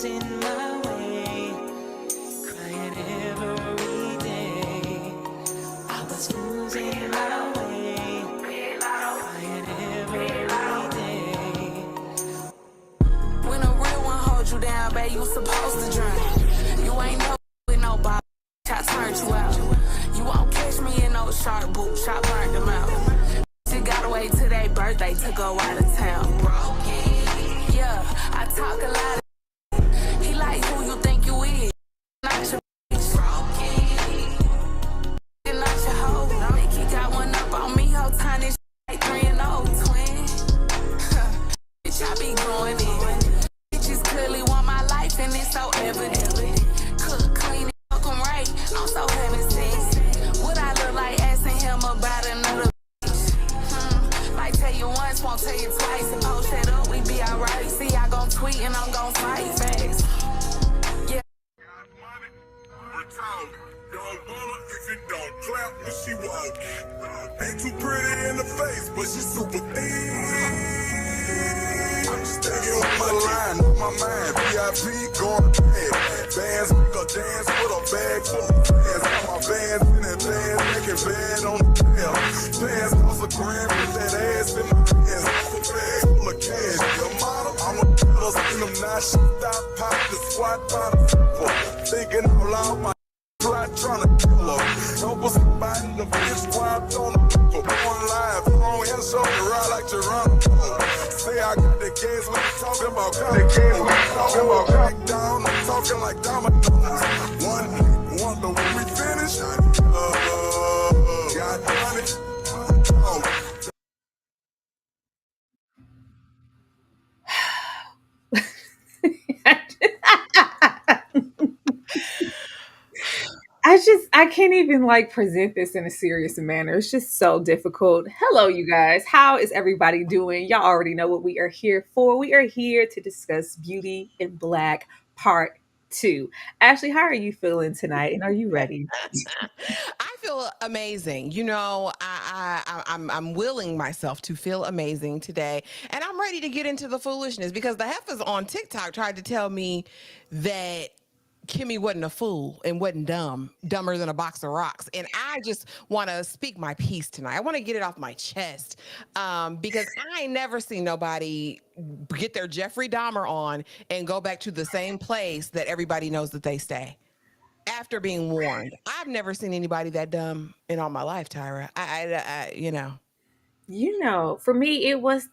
losing my way, crying every day. I was losing my way, crying every day. When a real one holds you down, babe, you supposed to drown. You ain't no with no ball, I turned you out. You won't catch me in no sharp boots, I burned them out. She gotta wait till their birthday to go out of town. Yeah, I talk a lot of he like who you think you is. Not your bitch. Not your hoe. Think he got one up on me, whole tiny like 3-0 twin. Bitch, I be going in. Bitches clearly want my life and it's so evident. Cook, clean, and fuck 'em right. I'm so heaven sent. What I look like asking him about another bitch? Like tell you once, won't tell you twice. And post that up, we be alright. See, I gon' tweet and I'm gon' fight fast. Yeah. Don't want her if it don't clap when she walk. Ain't too pretty in the face, but she super thin. I'm just staying on my line, on my mind. VIP going bad. Bands make a dance with a bag full of fans. Got my bands in that band, making bad on the tail. Pants cost $1 grand with that ass in my hands. A bag full of cash. Your model, I'm a killer. Seen them now, she stop, pop the squat by the football. Thinking out loud, my plot trying to kill her. Help us fighting the bitch wiped on the people. Going live, long hair, shoulder, ride like Geronimo. Say I got the games, what you talking about? Got the games, what you talking about? Back down, I'm talking like dominoes. One hit wonder when we finish. Got money. Oh. I can't even like present this in a serious manner. It's just so difficult. Hello, you guys. How is everybody doing? Y'all already know what we are here for. We are here to discuss Beauty in Black Part 2. Ashley, how are you feeling tonight? And are you ready? I feel amazing. You know, I'm willing myself to feel amazing today, and I'm ready to get into the foolishness because the heifers on TikTok tried to tell me that Kimmy wasn't a fool and wasn't dumber than a box of rocks. And I just want to speak my piece tonight. I want to get it off my chest because I ain't never seen nobody get their Jeffrey Dahmer on and go back to the same place that everybody knows that they stay after being warned. I've never seen anybody that dumb in all my life, Tyra. You know. You know, for me, it was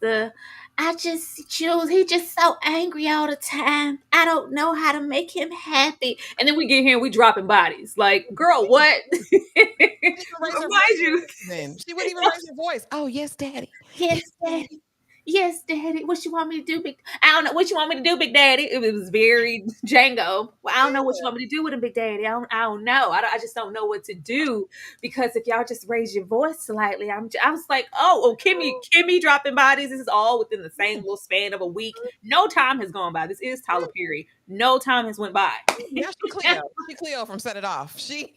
I just choose. He just so angry all the time. I don't know how to make him happy. And then we get here and we dropping bodies. Like, girl, what? Why'd you? Then she wouldn't even raise her voice. Oh, yes, daddy. Yes, daddy. Yes, daddy. What you want me to do, big? I don't know what you want me to do, big daddy. It was very Django. Well, I don't know what you want me to do with him, big daddy. I don't know. I just don't know what to do because if y'all just raise your voice slightly, I was like, oh, Kimmy dropping bodies. This is all within the same little span of a week. No time has gone by. This is Tyler Perry. No time has went by. Yeah, she Cleo from Set It Off. She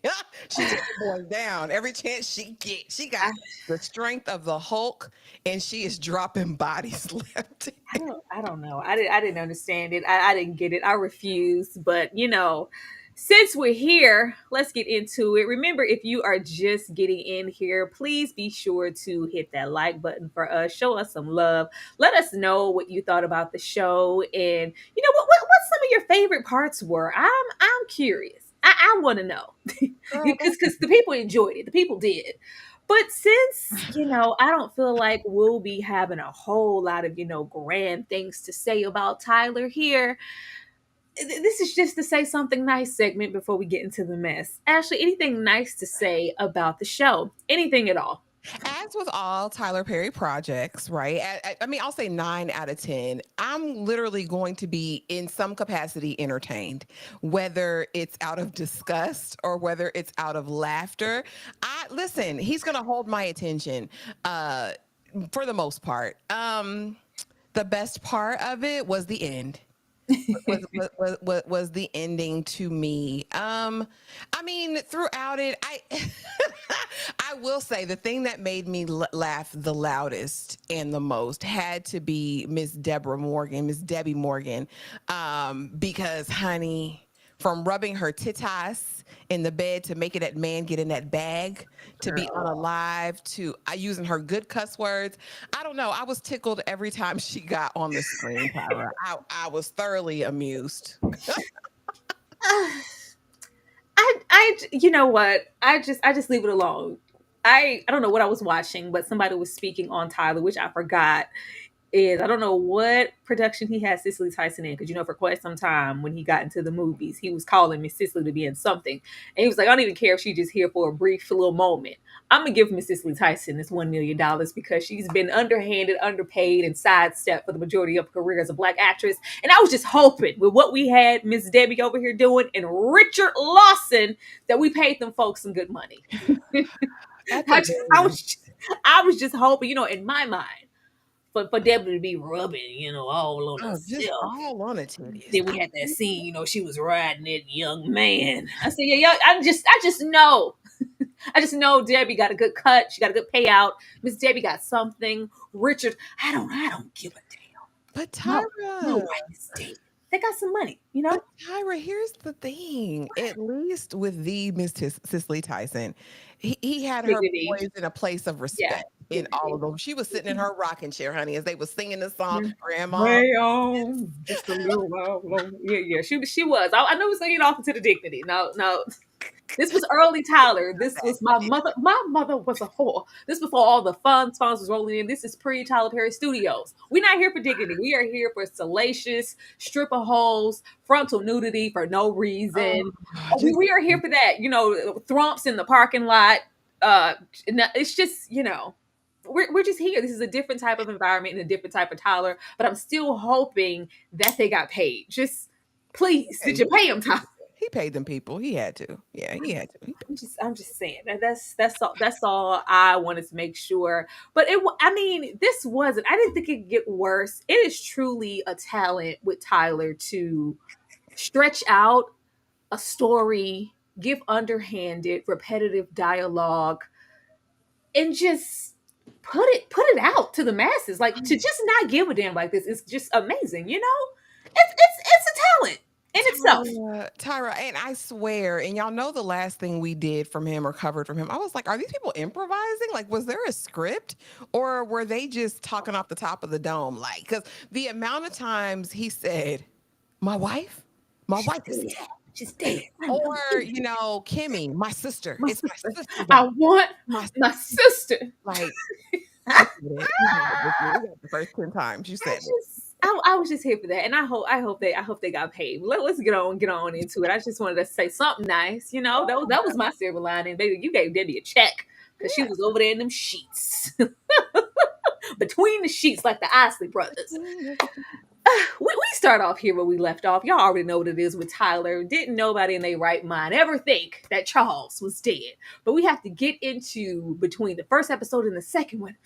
takes the boys down every chance she gets. She got the strength of the Hulk, and she is dropping bodies left. I don't know. I didn't understand it. I didn't get it. I refused. But you know, since we're here, let's get into it. Remember, if you are just getting in here, please be sure to hit that like button for us. Show us some love. Let us know what you thought about the show, and you know what some of your favorite parts were. I'm curious. I want to know because the people enjoyed it. The people did. But since, you know, I don't feel like we'll be having a whole lot of, you know, grand things to say about Tyler here, this is just to say something nice segment before we get into the mess. Ashley, anything nice to say about the show? Anything at all? As with all Tyler Perry projects, right? I mean, I'll say 9 out of 10. I'm literally going to be in some capacity entertained, whether it's out of disgust or whether it's out of laughter. Listen, he's going to hold my attention for the most part. The best part of it was the end. was the ending to me. I mean, throughout it, I I will say the thing that made me laugh the loudest and the most had to be Miss Debbie Morgan, because honey, from rubbing her titas in the bed to making that man get in that bag to be Girl. unalive to using her good cuss words. I don't know. I was tickled every time she got on the screen, Tyra. I was thoroughly amused. You know what? I just leave it alone. I don't know what I was watching, but somebody was speaking on Tyler, which I forgot. Is I don't know what production he had Cicely Tyson in, because for quite some time when he got into the movies, he was calling Miss Cicely to be in something, and he was like, I don't even care if she's just here for a brief little moment. I'm gonna give Miss Cicely Tyson this $1 million because she's been underhanded, underpaid, and sidestepped for the majority of her career as a black actress. And I was just hoping with what we had Miss Debbie over here doing and Richard Lawson that we paid them folks some good money. At I, the just, very least. I was just hoping, in my mind, for Debbie to be rubbing, all on Oh, just herself. all on the titties. Then we had that scene, she was riding that young man. I said, yeah, I just know. I just know Debbie got a good cut. She got a good payout. Miss Debbie got something. Richard, I don't give a damn. But My Tyra, wife is dead. They got some money, but Tyra, here's the thing. At least with the Miss Cicely Tyson, he had her Dignity. poised in a place of Yeah. respect in all of them. She was sitting in her rocking chair, honey, as they were singing the song, Yeah. Grandma. Way on, just a little while long. Yeah. She was. I know it's getting off into the dignity. No. This was early Tyler. This was my mother. My mother was a whore. This before all the funds was rolling in. This is pre Tyler Perry Studios. We're not here for dignity. We are here for salacious stripper holes, frontal nudity for no Oh, reason. We, just we are here for that. Thrumps in the parking lot. It's just we're just here. This is a different type of environment and a different type of Tyler. But I'm still hoping that they got paid. Just please, did you pay them, Tyler? he paid them people. He had to. Yeah, he had to. I'm just saying that's all I wanted to make sure. But I mean, this wasn't. I didn't think it'd get worse. It is truly a talent with Tyler to stretch out a story, give underhanded, repetitive dialogue, and just put it out to the masses. Like to just not give a damn like this is just amazing. It's a talent in itself. Tyra, and I swear, and y'all know the last thing we did from him or covered from him, I was like, are these people improvising? Like, was there a script or were they just talking off the top of the dome? Like, because the amount of times he said, my wife? My wife is dead. She's dead. Or, Kimmy, my sister. It's my sister. I want My my sister. like, you said it. You said it. You got the first 10 times you said it. I was just here for that, and I hope they got paid. Let's get on into it. I just wanted to say something nice. That was my silver lining, baby. You gave Debbie a check because she was over there in them sheets, between the sheets, like the Isley brothers. We start off here where we left off. Y'all already know what it is with Tyler. Didn't nobody in their right mind ever think that Charles was dead. But we have to get into between the first episode and the second one.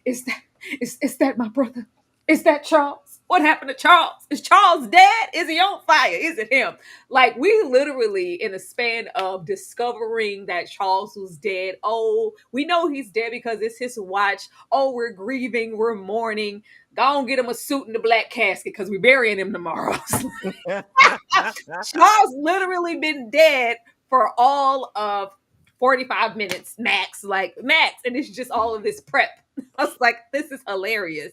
Is that my brother? Is that Charles? What happened to Charles? Is Charles dead? Is he on fire? Is it him? Like, we literally, in the span of discovering that Charles was dead, oh, we know he's dead because it's his watch. Oh, we're grieving, we're mourning. Go on, get him a suit and a black casket because we're burying him tomorrow. Charles literally been dead for all of 45 minutes max, and it's just all of this prep. I was like, this is hilarious.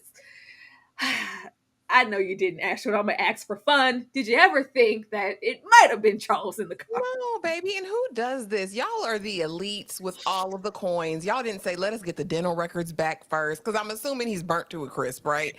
I know you didn't ask what I'm gonna ask for fun. Did you ever think that it might have been Charles in the car? No, baby. And who does this? Y'all are the elites with all of the coins. Y'all didn't say, let us get the dental records back first, because I'm assuming he's burnt to a crisp, right?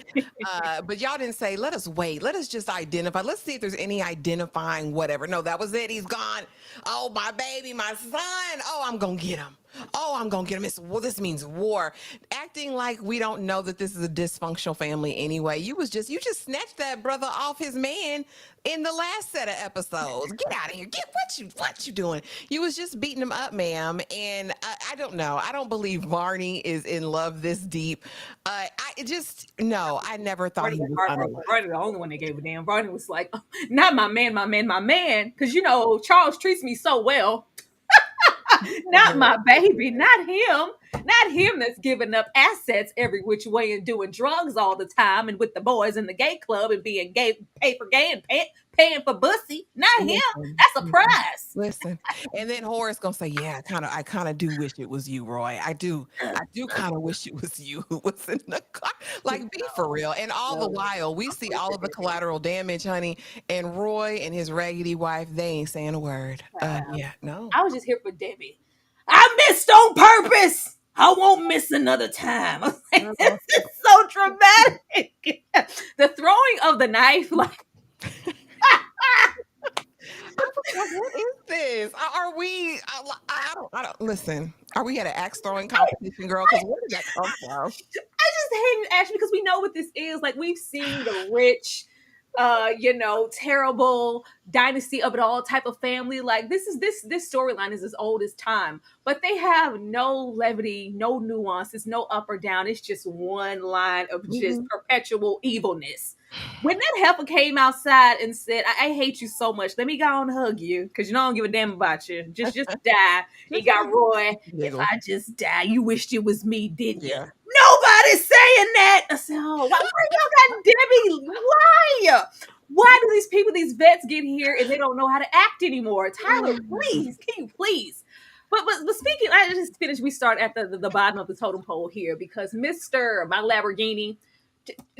But y'all didn't say, let us wait. Let us just identify. Let's see if there's any identifying whatever. No, that was it. He's gone. Oh, my baby, my son. Oh, I'm going to get him. Oh, I'm gonna get him. Well, this means war. Acting like we don't know that this is a dysfunctional family anyway. You just snatched that brother off his man in the last set of episodes. Get out of here. Get what you doing? You was just beating him up, ma'am. And I don't know. I don't believe Varney is in love this deep. I just no. I never thought Barney he got was heartbroken. Barney the only one that gave a damn. Barney was like, "Oh, not my man, my man, my man," because Charles treats me so well. Not my baby, not him that's giving up assets every which way and doing drugs all the time and with the boys in the gay club and being gay, pay for gay and paying for bussy. Not him. Listen, That's a prize. listen. And then Horace gonna say, "Yeah, I kind of do wish it was you, Roy. I do kind of wish it was you who was in the car. Like, be for real." And all the while, we see all of the collateral damage, honey. And Roy and his raggedy wife, they ain't saying a word. Yeah, no. I was just here for Debbie. I missed on purpose. I won't miss another time. I was like, this is so dramatic. The throwing of the knife, like, What is this? Are we? I don't listen. Are we at an axe throwing competition, girl? Because where did that come from? I just hate it, Ashley, because we know what this is. Like, we've seen the rich, terrible dynasty of it all type of family. Like, this storyline is as old as time, but they have no levity, no nuances, no up or down. It's just one line of just perpetual evilness. When that heifer came outside and said, I hate you so much. Let me go and hug you. Cause I don't give a damn about you. Just die. He got Roy. If I just die, you wished it was me, didn't you? Yeah. Nobody's saying that. I said, oh, why y'all got Debbie? Why? Why do these vets get here and they don't know how to act anymore? Tyler, please, can you please? But speaking, I just finished. We start at the bottom of the totem pole here because Mr. My Lamborghini,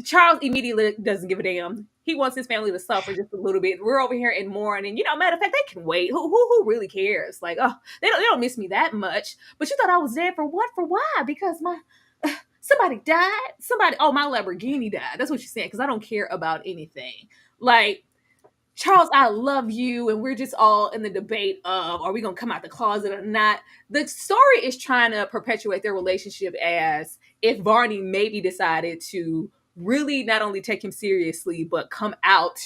Charles immediately doesn't give a damn. He wants his family to suffer just a little bit. We're over here in mourning. Matter of fact, they can wait. Who really cares? Like, oh, they don't miss me that much. But you thought I was dead for what? For why? Because somebody died. My Lamborghini died. That's what you're saying. Because I don't care about anything. Like, Charles, I love you, and we're just all in the debate of are we gonna come out the closet or not. The story is trying to perpetuate their relationship as if Varney maybe decided to really not only take him seriously, but come out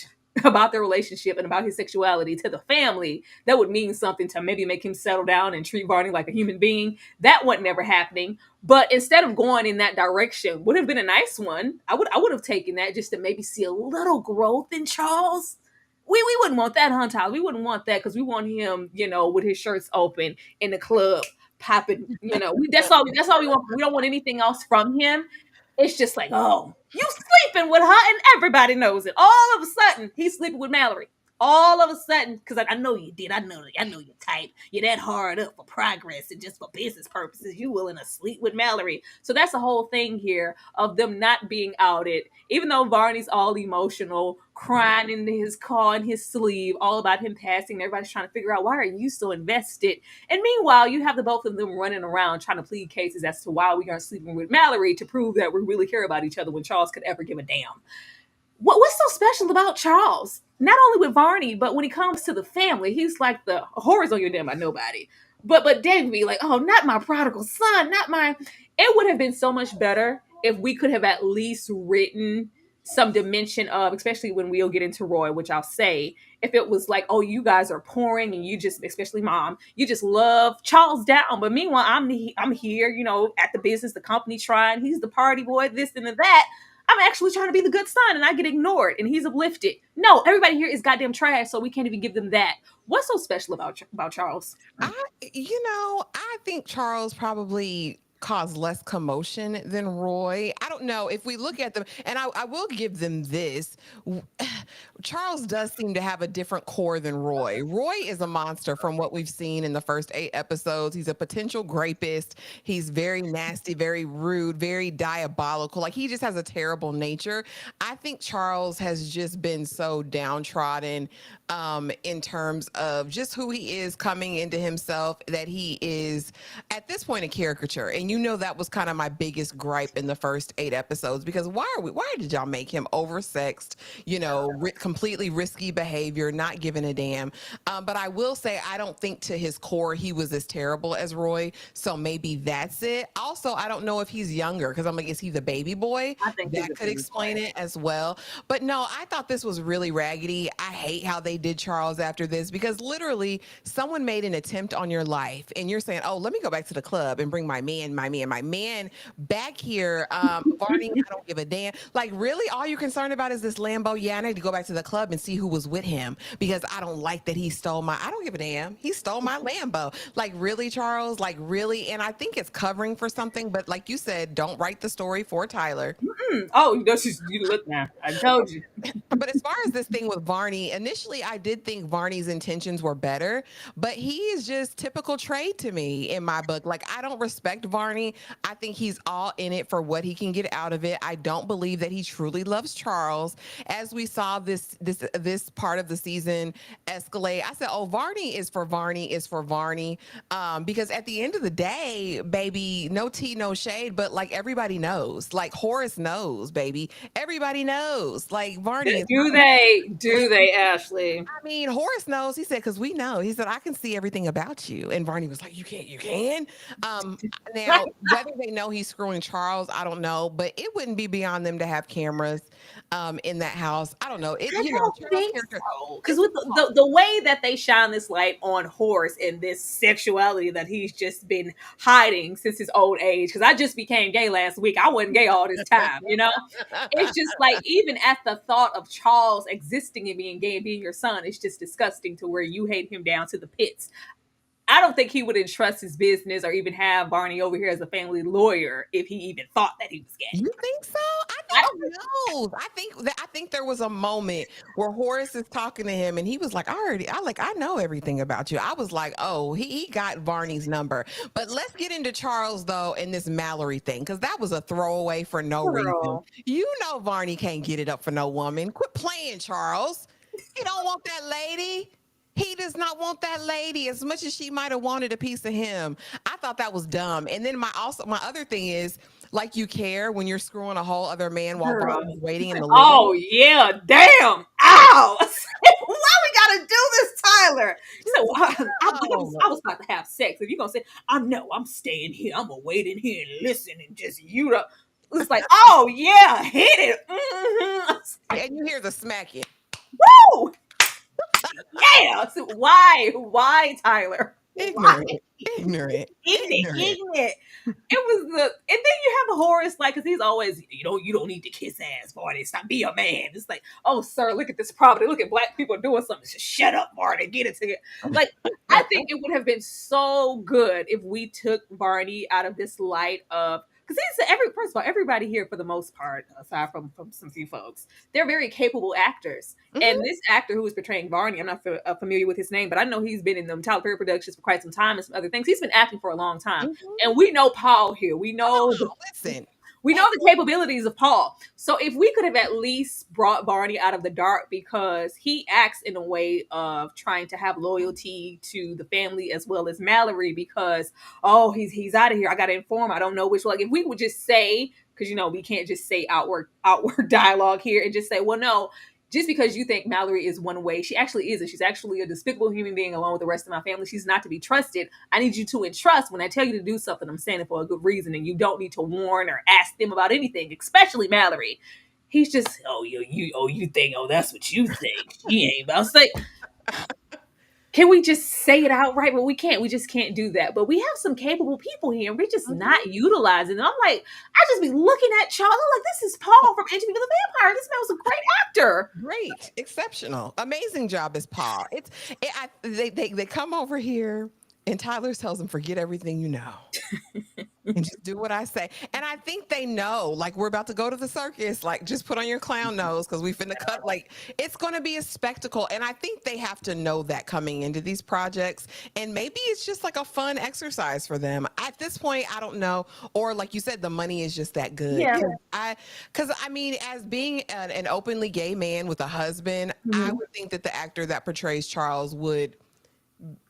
about their relationship and about his sexuality to the family, that would mean something to maybe make him settle down and treat Varney like a human being. That wasn't never happening. But instead of going in that direction, would have been a nice one. I would have taken that just to maybe see a little growth in Charles. We wouldn't want that, huh, Tyler? We wouldn't want that because we want him, with his shirts open in the club, popping. That's all we want. We don't want anything else from him. It's just like, oh, you sleeping with her, and everybody knows it. All of a sudden, he's sleeping with Mallory. All of a sudden, because I know you did. I know you're type. You're that hard up for progress and just for business purposes. You willing to sleep with Mallory. So that's the whole thing here of them not being outed. Even though Varney's all emotional, crying in his car in his sleeve, all about him passing. Everybody's trying to figure out, why are you so invested? And meanwhile, you have the both of them running around trying to plead cases as to why we aren't sleeping with Mallory to prove that we really care about each other when Charles could ever give a damn. What's so special about Charles? Not only with Varney, but when it comes to the family, he's like the horrors on your damn by nobody. But David be like, oh, not my prodigal son, not my. It would have been so much better if we could have at least written some dimension of, especially when we'll get into Roy, which I'll say, if it was like, oh, you guys are pouring and you just, especially mom, you just love Charles down. But meanwhile, I'm here, at the business, the company trying. He's the party boy, this and that. I'm actually trying to be the good son and I get ignored and he's uplifted. No, everybody here is goddamn trash, so we can't even give them that. What's so special about Charles? I think Charles probably caused less commotion than Roy. I don't know if we look at them, and I will give them this. Charles does seem to have a different core than Roy. Roy is a monster from what we've seen in the first 8 episodes. He's a potential rapist. He's very nasty, very rude, very diabolical. Like, he just has a terrible nature. I think Charles has just been so downtrodden in terms of just who he is coming into himself, that he is at this point a caricature. And And you know that was kind of my biggest gripe in the first 8 episodes, because why did y'all make him oversexed, completely risky behavior, not giving a damn. But I will say, I don't think to his core he was as terrible as Roy. So maybe that's it. Also, I don't know if he's younger, because I'm like, is he the baby boy? I think he's That a could baby explain boy. it as well. But no, I thought this was really raggedy. I hate how they did Charles after this, because literally someone made an attempt on your life and you're saying, oh, let me go back to the club and bring my man back here. Barney, I don't give a damn. Like, really, all you're concerned about is this Lambo? Yeah, I need to go back to the club and see who was with him, because I don't like that he stole I don't give a damn. He stole my Lambo. Like, really, Charles? Like, really? And I think it's covering for something, but like you said, don't write the story for Tyler. Oh, you look now. I told you. But as far as this thing with Barney, initially I did think Barney's intentions were better, but he is just typical trade to me in my book. Like, I don't respect Barney. I think he's all in it for what he can get out of it. I don't believe that he truly loves Charles. As we saw this part of the season escalate, I said, "Oh, Varney is for Varney is for Varney," because at the end of the day, baby, no tea, no shade, but like everybody knows, like Horace knows, baby, everybody knows, like Varney is. Do they, Ashley? I mean, Horace knows. He said, because we know. He said, I can see everything about you. And Barney was like, you can't, you can. Now, whether they know he's screwing Charles, I don't know. But it wouldn't be beyond them to have cameras in that house. I don't know. I Charles' don't think character. so. Because with the way that they shine this light on Horace and this sexuality that he's just been hiding since his old age. Because I just became gay last week. I wasn't gay all this time, It's just like, even at the thought of Charles existing and being gay and being your son, it's just disgusting to where you hate him down to the pits. I don't think he would entrust his business or even have Barney over here as a family lawyer if he even thought that he was gay. You think so? I don't He knows. I think there was a moment where Horace is talking to him and he was like, I know everything about you. I was like, oh, he got Barney's number. But let's get into Charles though and this Mallory thing, because that was a throwaway for no reason. You know Barney can't get it up for no woman. Quit playing, Charles. He don't want that lady. He does not want that lady as much as she might have wanted a piece of him. I thought that was dumb. And then my other thing is, like, you care when you're screwing a whole other man while Barney's waiting in the living room. Oh yeah, damn! Ow! Why we gotta do this, Tyler? You said, well, I was about to have sex. If you're gonna say, I'm staying here. I'm gonna wait in here and listen and just it's like, oh yeah, hit it. Mm-hmm. And you hear the smacking. Woo! Yeah. So why, Tyler? Ignorant. Ignorant. It was and then you have Horace, like, because he's always, you don't need to kiss ass, Barney. Stop, be a man. It's like, oh, sir, look at this property. Look at black people doing something. Just shut up, Barney. Get it together. Like, I think it would have been so good if we took Barney out of this light of, because first of all, everybody here, for the most part, aside from some few folks, they're very capable actors. Mm-hmm. And this actor who is portraying Barney, I'm not familiar with his name, but I know he's been in the Tyler Perry productions for quite some time and some other things. He's been acting for a long time. Mm-hmm. And we know Paul here. We know we know the capabilities of Paul. So if we could have at least brought Barney out of the dark, because he acts in a way of trying to have loyalty to the family as well as Mallory, because, oh, he's out of here. I got to inform. I don't know which. Like, if we would just say, because, we can't just say outward dialogue here and just say, well, no, just because you think Mallory is one way, she actually isn't. She's actually a despicable human being along with the rest of my family. She's not to be trusted. I need you to entrust. When I tell you to do something, I'm saying it for a good reason, and you don't need to warn or ask them about anything, especially Mallory. He's just, you think, that's what you think. She ain't about to say. Can we just say it outright? But we can't. We just can't do that. But we have some capable people here, and we're just not utilizing them. I'm like, I just be looking at Charles. I'm like, this is Paul from Interview with the Vampire. This man was a great actor. Great, exceptional, amazing job as Paul. They come over here, and Tyler tells them, forget everything you know. And just do what I say. And I think they know, like, we're about to go to the circus. Like, just put on your clown nose, because we finna cut. Like, it's going to be a spectacle. And I think they have to know that coming into these projects. And maybe it's just like a fun exercise for them. At this point, I don't know. Or like you said, the money is just that good. Yeah. Because I mean, as being an openly gay man with a husband, I would think that the actor that portrays Charles would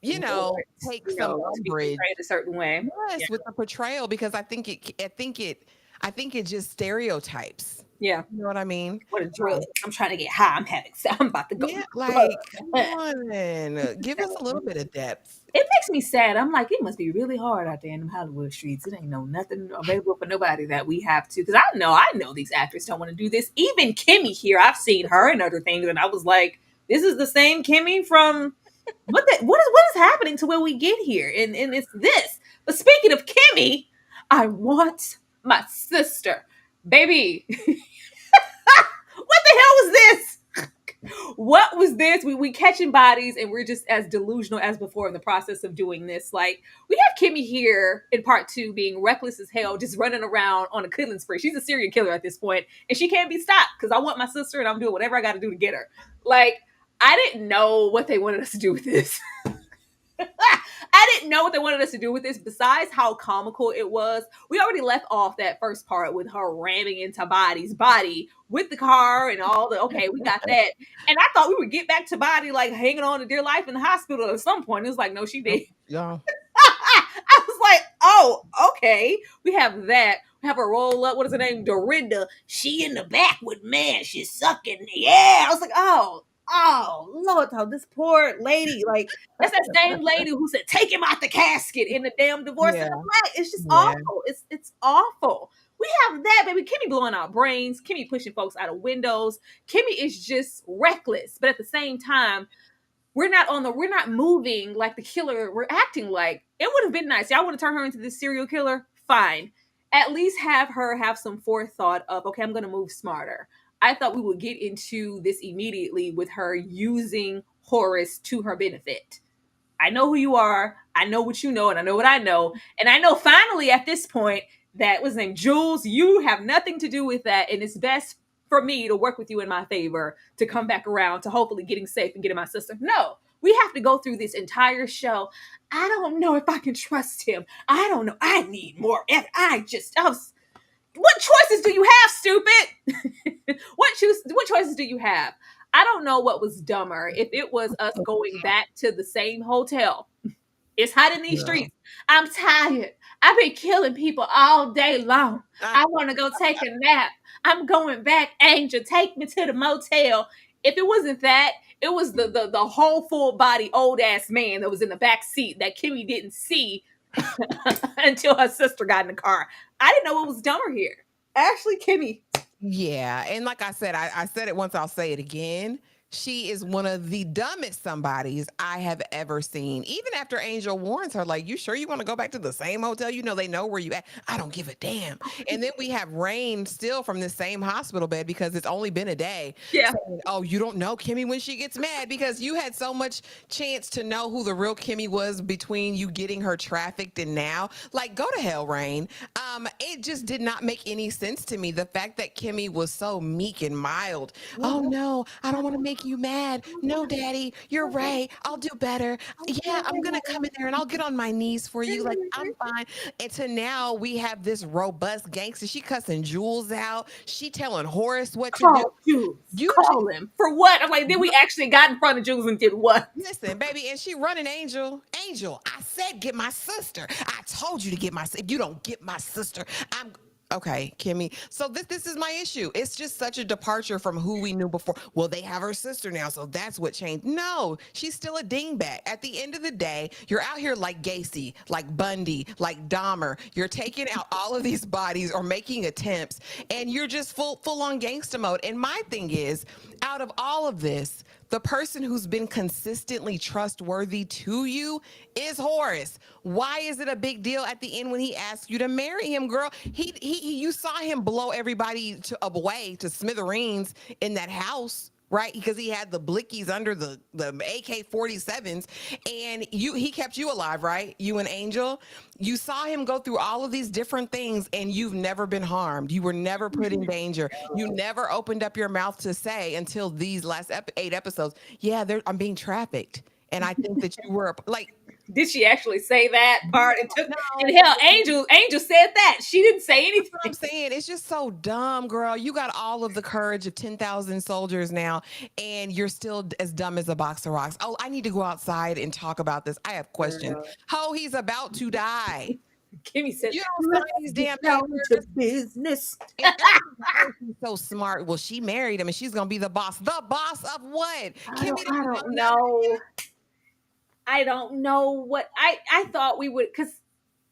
you know, Warrants, take some to be umbrage. portrayed a certain way. Yeah. Yes, with the portrayal because I think it just stereotypes. Yeah. You know what I mean? What a drug. I'm trying to get high. I'm having I'm about to go. Yeah, like, come on, give us a little bit of depth. It makes me sad. I'm like, it must be really hard out there in them Hollywood streets. It ain't no nothing available for nobody that we have to. Because I know these actors don't want to do this. Even Kimmy here, I've seen her and other things, and I was like, this is the same Kimmy from what is happening to where we get here? And it's this. But speaking of Kimmy, I want my sister, baby. What the hell was this? What was this? We catching bodies and we're just as delusional as before in the process of doing this. Like we have Kimmy here in part two being reckless as hell, just running around on a killing spree. She's a serial killer at this point, and she can't be stopped because I want my sister and I'm doing whatever I got to do to get her. Like I didn't know what they wanted us to do with this. I didn't know what they wanted us to do with this. Besides how comical it was, we already left off that first part with her ramming into Body's body with the car and all the. Okay, we got that, and I thought we would get back to Body like hanging on to dear life in the hospital at some point. It was like, no, she did. Yeah. I was like, oh, okay. We have that. We have her roll up. What is her name? Dorinda. She in the back with man. She's sucking. Yeah. I was like, oh, Lord, oh, this poor lady. Like, that's that same lady who said, take him out the casket in the damn divorce in Yeah. the black. It's just Yeah. awful. It's awful. We have that, baby. Kimmy blowing out brains. Kimmy pushing folks out of windows. Kimmy is just reckless. But at the same time, we're not moving like the killer we're acting like. It would have been nice. Y'all want to turn her into this serial killer? Fine. At least have her have some forethought of, okay, I'm going to move smarter. I thought we would get into this immediately with her using Horace to her benefit. I know who you are. I know what you know, and I know what I know. And I know finally at this point that was named Jules, you have nothing to do with that. And it's best for me to work with you in my favor to come back around to hopefully getting safe and getting my sister. No, we have to go through this entire show. I don't know if I can trust him. I don't know. I need more. What choices do you have, stupid? What choices do you have? I don't know what was dumber. If it was us going back to the same hotel. It's hot in these streets. I'm tired. I've been killing people all day long. I want to go take a nap. I'm going back. Angel, take me to the motel. If it wasn't that, it was the whole full body old ass man that was in the back seat that Kimmy didn't see until her sister got in the car. I didn't know what was dumber here. Ashley, Kimmy. Yeah. And like I said, I said it once, I'll say it again. She is one of the dumbest somebodies I have ever seen. Even after Angel warns her, like, you sure you want to go back to the same hotel? You know, they know where you at. I don't give a damn. And then we have Rain still from the same hospital bed because it's only been a day. Yeah. Saying, oh, you don't know Kimmy when she gets mad because you had so much chance to know who the real Kimmy was between you getting her trafficked and now. Like, go to hell, Rain. It just did not make any sense to me. The fact that Kimmy was so meek and mild. Oh, no, I don't want to make you mad. No, Daddy, you're right. I'll do better. Yeah, I'm gonna come in there and I'll get on my knees for you. Like, I'm fine. And to now we have this robust gangster. She cussing Jules out. She telling Horace what to Call do. Jules. You Call him. For what? I'm like, then we actually got in front of Jules and did what? Listen, baby, and she running Angel. Angel, I said get my sister. I told you to get my sister. If you don't get my sister, I'm okay, Kimmy. So this is my issue. It's just such a departure from who we knew before. Well, they have her sister now, so that's what changed. No, she's still a dingbat. At the end of the day, you're out here like Gacy, like Bundy, like Dahmer. You're taking out all of these bodies or making attempts, and you're just full on gangster mode. And my thing is, out of all of this, the person who's been consistently trustworthy to you is Horace. Why is it a big deal at the end when he asks you to marry him, girl? You saw him blow everybody away to smithereens in that house, right? Because he had the blickies under the AK-47s, and he kept you alive, right? You and Angel. You saw him go through all of these different things, and you've never been harmed. You were never put in danger. You never opened up your mouth to say until these last 8 episodes, yeah, I'm being trafficked. And I think that you were like, Did she actually say that part? No, And hell, Angel said that. She didn't say that's what I'm anything. saying. It's just so dumb, girl. You got all of the courage of 10,000 soldiers now, and you're still as dumb as a box of rocks. Oh, I need to go outside and talk about this. I have questions. Girl. Ho, he's about to die. Kimmy said, You don't sign these damn down to papers. business. And everybody's she's so smart. Well, she married him, and she's gonna be the boss. The boss of what? Kimmy I don't don't know know. I don't know what I thought we would, because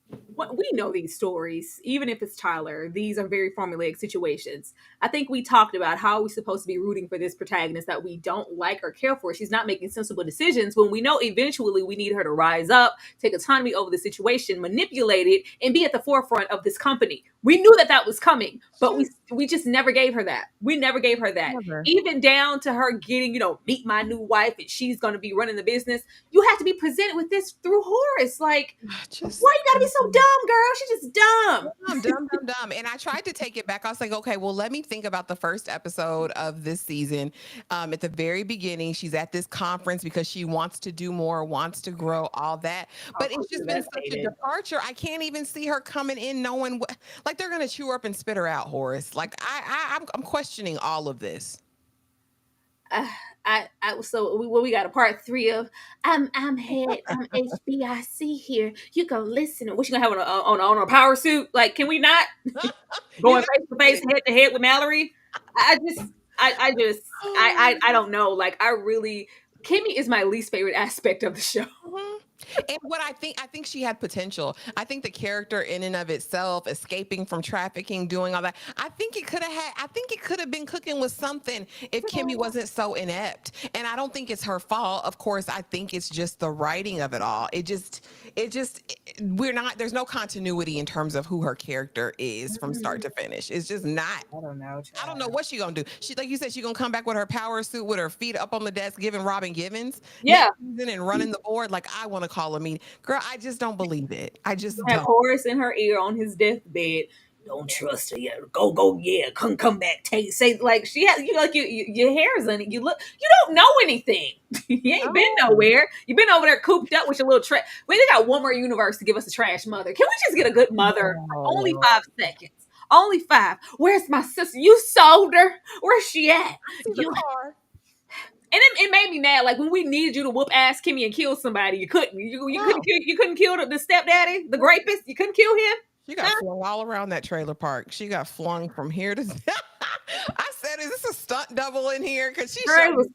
we know these stories, even if it's Tyler, these are very formulaic situations. I think we talked about how we're supposed to be rooting for this protagonist that we don't like or care for. She's not making sensible decisions when we know eventually we need her to rise up, take autonomy over the situation, manipulate it, and be at the forefront of this company. We knew that was coming, but we just never gave her that. We never gave her that. Never. Even down to her getting, meet my new wife and she's going to be running the business. You have to be presented with this through Horace. Like, Just why you gotta be so dumb, girl? She's just dumb. dumb. And I tried to take it back. I was like, okay, well, let me think about the first episode of this season. At the very beginning, she's at this conference because she wants to do more, wants to grow, all that. But it's just been such a departure. I can't even see her coming in knowing what, like they're gonna chew her up and spit her out, Horace. Like I'm questioning all of this. We got a part 3 of I'm head HBIC here. You go listen. What you gonna have on a power suit? Like, can we not going face to face, head to head with Mallory? I don't know. Like, Kimmy is my least favorite aspect of the show. And what I think she had potential. I think the character in and of itself, escaping from trafficking, doing all that, I think it could have been cooking with something if Kimmy wasn't so inept. And I don't think it's her fault. Of course, I think it's just the writing of it all. There's no continuity in terms of who her character is from start to finish. It's just not. I don't know. I don't know what she gonna do. She, like you said, she gonna come back with her power suit with her feet up on the desk, giving Robin Givens, Yeah, and running the board. Like, I want to call a meeting. Girl, I just don't believe it. I just have don't. Horace in her ear on his deathbed. Don't trust her. Yeah, go. Yeah, come back. Say like she has. Your hair's in it. You don't know anything. You ain't been nowhere. You've been over there cooped up with your little trash. They got one more universe to give us a trash mother. Can we just get a good mother? Only 5 seconds. Only 5. Where's my sister? You sold her. Where's she at? And it made me mad. Like, when we needed you to whoop ass Kimmy and kill somebody, you couldn't. You couldn't kill the stepdaddy, the rapist. You couldn't kill him. She got flung all around that trailer park. She got flung from here to. I said, "Is this a stunt double in here?" Because she Girl, was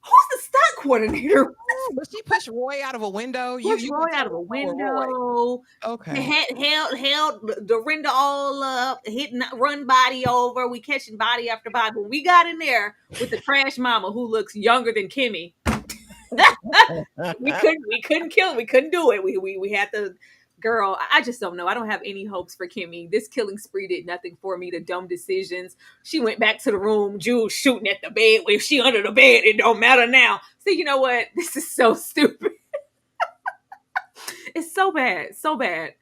who's the stunt coordinator? But she pushed Roy out of a window. Pushed Roy out of a window. Okay. Held the window all up, run body over. We catching body after body. When we got in there with the trash mama who looks younger than Kimmy, we couldn't kill it. We couldn't do it. We had to. Girl, I just don't know. I don't have any hopes for Kimmy. This killing spree did nothing for me. The dumb decisions. She went back to the room. Jules shooting at the bed. If she under the bed, it don't matter now. See, you know what? This is so stupid. It's so bad. So bad.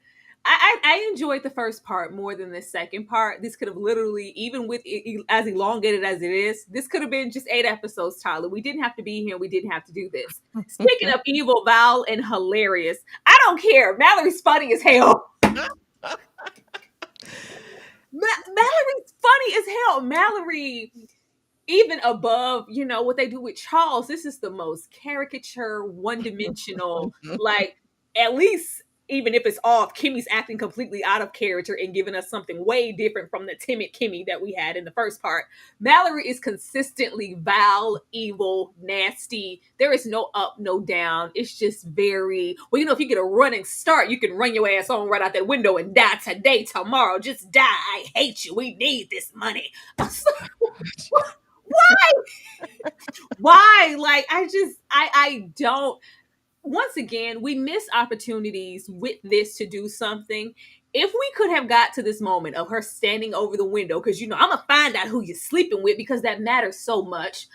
I enjoyed the first part more than the second part. This could have literally, even with it, as elongated as it is, this could have been just 8 episodes, Tyler. We didn't have to be here. We didn't have to do this. Speaking of evil, Val, and hilarious, I don't care. Mallory's funny as hell. Mallory's funny as hell. Mallory, even above, what they do with Charles, this is the most caricature, one-dimensional, like, at least, even if it's off, Kimmy's acting completely out of character and giving us something way different from the timid Kimmy that we had in the first part. Mallory is consistently vile, evil, nasty. There is no up, no down. It's just very, if you get a running start, you can run your ass on right out that window and die today, tomorrow. Just die. I hate you. We need this money. Why? Why? Like, I don't. Once again, we miss opportunities with this to do something. If we could have got to this moment of her standing over the window, because I'm gonna find out who you're sleeping with, because that matters so much.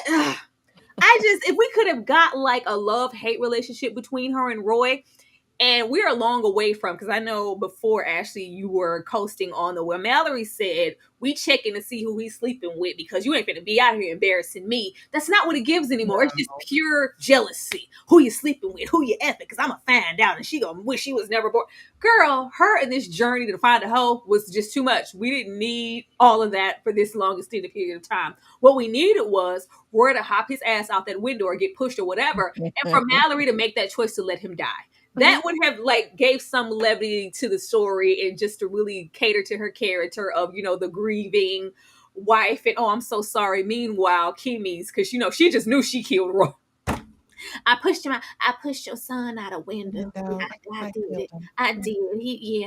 If we could have got like a love-hate relationship between her and Roy, And we're a long away from, because I know before, Ashley, you were coasting on the where Mallory said, we checking to see who he's sleeping with because you ain't gonna be out here embarrassing me. That's not what it gives anymore. It's just pure jealousy. Who you sleeping with, who you effing, because I'm gonna find out and she gonna wish she was never born. Girl, her and this journey to find a hoe was just too much. We didn't need all of that for this long extended period of time. What we needed was Roy to hop his ass out that window or get pushed or whatever, and for Mallory to make that choice to let him die. That would have like gave some levity to the story and just to really cater to her character of, the grieving wife and, oh, I'm so sorry. Meanwhile, Kimmy's, because she just knew she killed Roy. I pushed him out. I pushed your son out a window. I did it. I did.